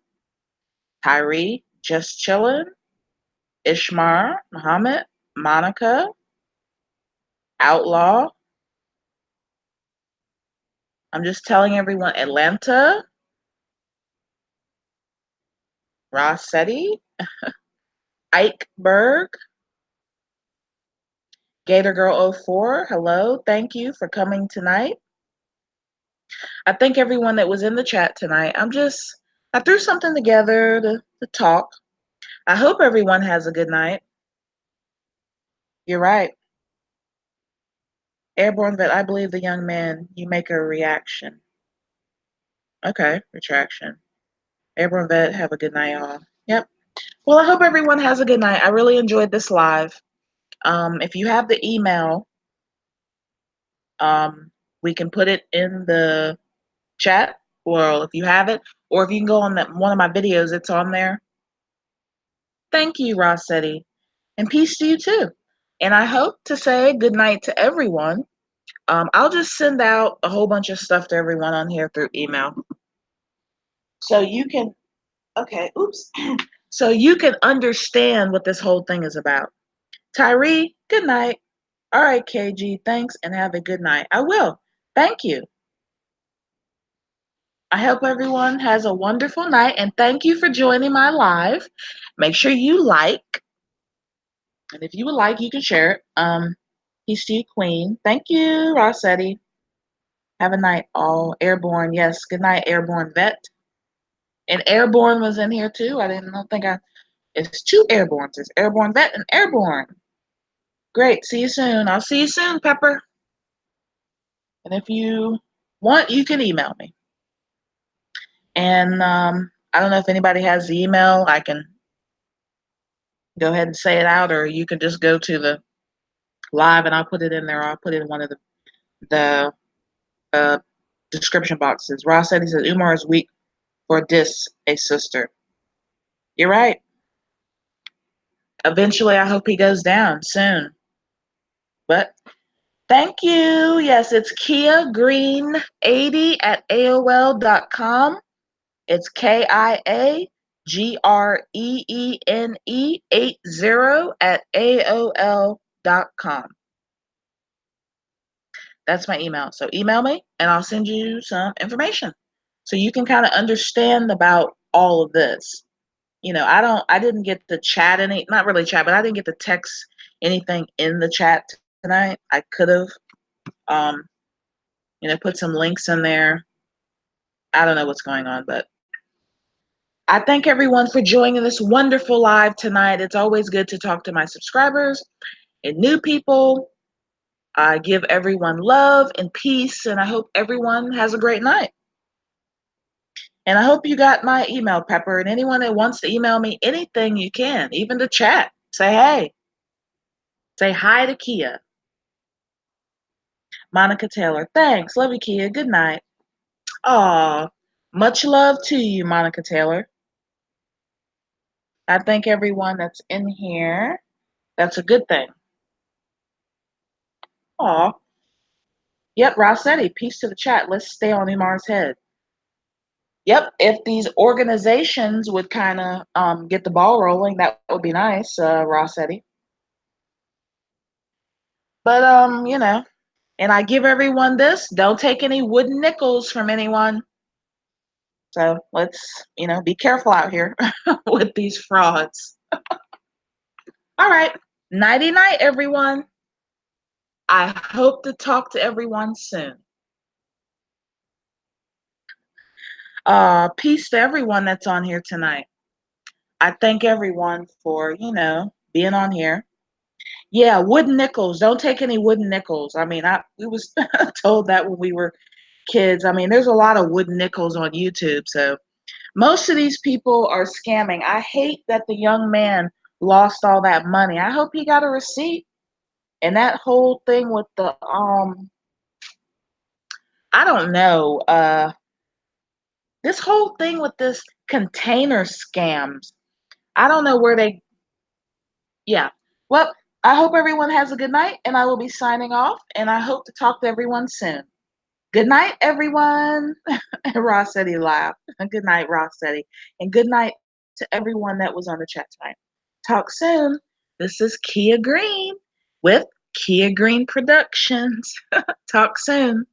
Tyree, Just Chillin', Ishmar, Muhammad, Monica, Outlaw. I'm just telling everyone, Atlanta, Rossetti, Ike Berg, Gator Girl 04. Hello, thank you for coming tonight. I thank everyone that was in the chat tonight. I threw something together to talk. I hope everyone has a good night. You're right. Airborne Vet, I believe the young man, you make a reaction. Okay, retraction. Airborne Vet, have a good night, y'all. Yep. Well, I hope everyone has a good night. I really enjoyed this live. If you have the email, we can put it in the chat, or if you have it, or if you can go on one of my videos, it's on there. Thank you, Rossetti. And peace to you too. And I hope to say good night to everyone. I'll just send out a whole bunch of stuff to everyone on here through email. So you can, okay, oops. So you can understand what this whole thing is about. Tyree, good night. All right, KG, thanks and have a good night. I will. Thank you. I hope everyone has a wonderful night and thank you for joining my live. Make sure you like, and if you would like, you can share it. Peace to you, Queen. Thank you, Rossetti. Have a night, all. Airborne, yes. Good night, Airborne Vet. And Airborne was in here too. I didn't think it's two Airbornes. It's Airborne Vet and Airborne. Great. See you soon. I'll see you soon, Pepper. And if you want, you can email me. And I don't know if anybody has the email. I can go ahead and say it out, or you can just go to the live and I'll put it in there. I'll put it in one of the description boxes. Ross said he says Umar is weak for diss a sister. You're right. Eventually, I hope he goes down soon. But thank you. Yes, it's Kia Greene 80 at AOL.com. It's KIAGREENE 80 at AOL.com. That's my email. So email me and I'll send you some information so you can kind of understand about all of this. I didn't get to chat not really chat, but I didn't get to text anything in the chat tonight. I could have, put some links in there. I don't know what's going on, but I thank everyone for joining this wonderful live tonight. It's always good to talk to my subscribers and new people. I give everyone love and peace, and I hope everyone has a great night. And I hope you got my email, Pepper, and anyone that wants to email me anything you can, even to chat. Say hey. Say hi to Kia. Monica Taylor, thanks. Love you, Kia. Good night. Aw, much love to you, Monica Taylor. I thank everyone that's in here. That's a good thing. Aw. Yep, Rossetti, peace to the chat. Let's stay on Umar's head. Yep, if these organizations would kind of get the ball rolling, that would be nice, Rossetti. But, and I give everyone this. Don't take any wooden nickels from anyone. So let's, be careful out here with these frauds. All right. Nighty night, everyone. I hope to talk to everyone soon. Peace to everyone that's on here tonight. I thank everyone for, being on here. Yeah, wooden nickels. Don't take any wooden nickels. I mean, we was told that when we were kids. I mean, there's a lot of wooden nickels on YouTube. So most of these people are scamming. I hate that the young man lost all that money. I hope he got a receipt. And that whole thing with the I don't know, this whole thing with this container scams. I don't know where yeah. Well, I hope everyone has a good night and I will be signing off and I hope to talk to everyone soon. Good night, everyone. Rossetti laughed. Good night, Rossetti. And good night to everyone that was on the chat tonight. Talk soon. This is Kia Greene with Kia Greene Productions. Talk soon.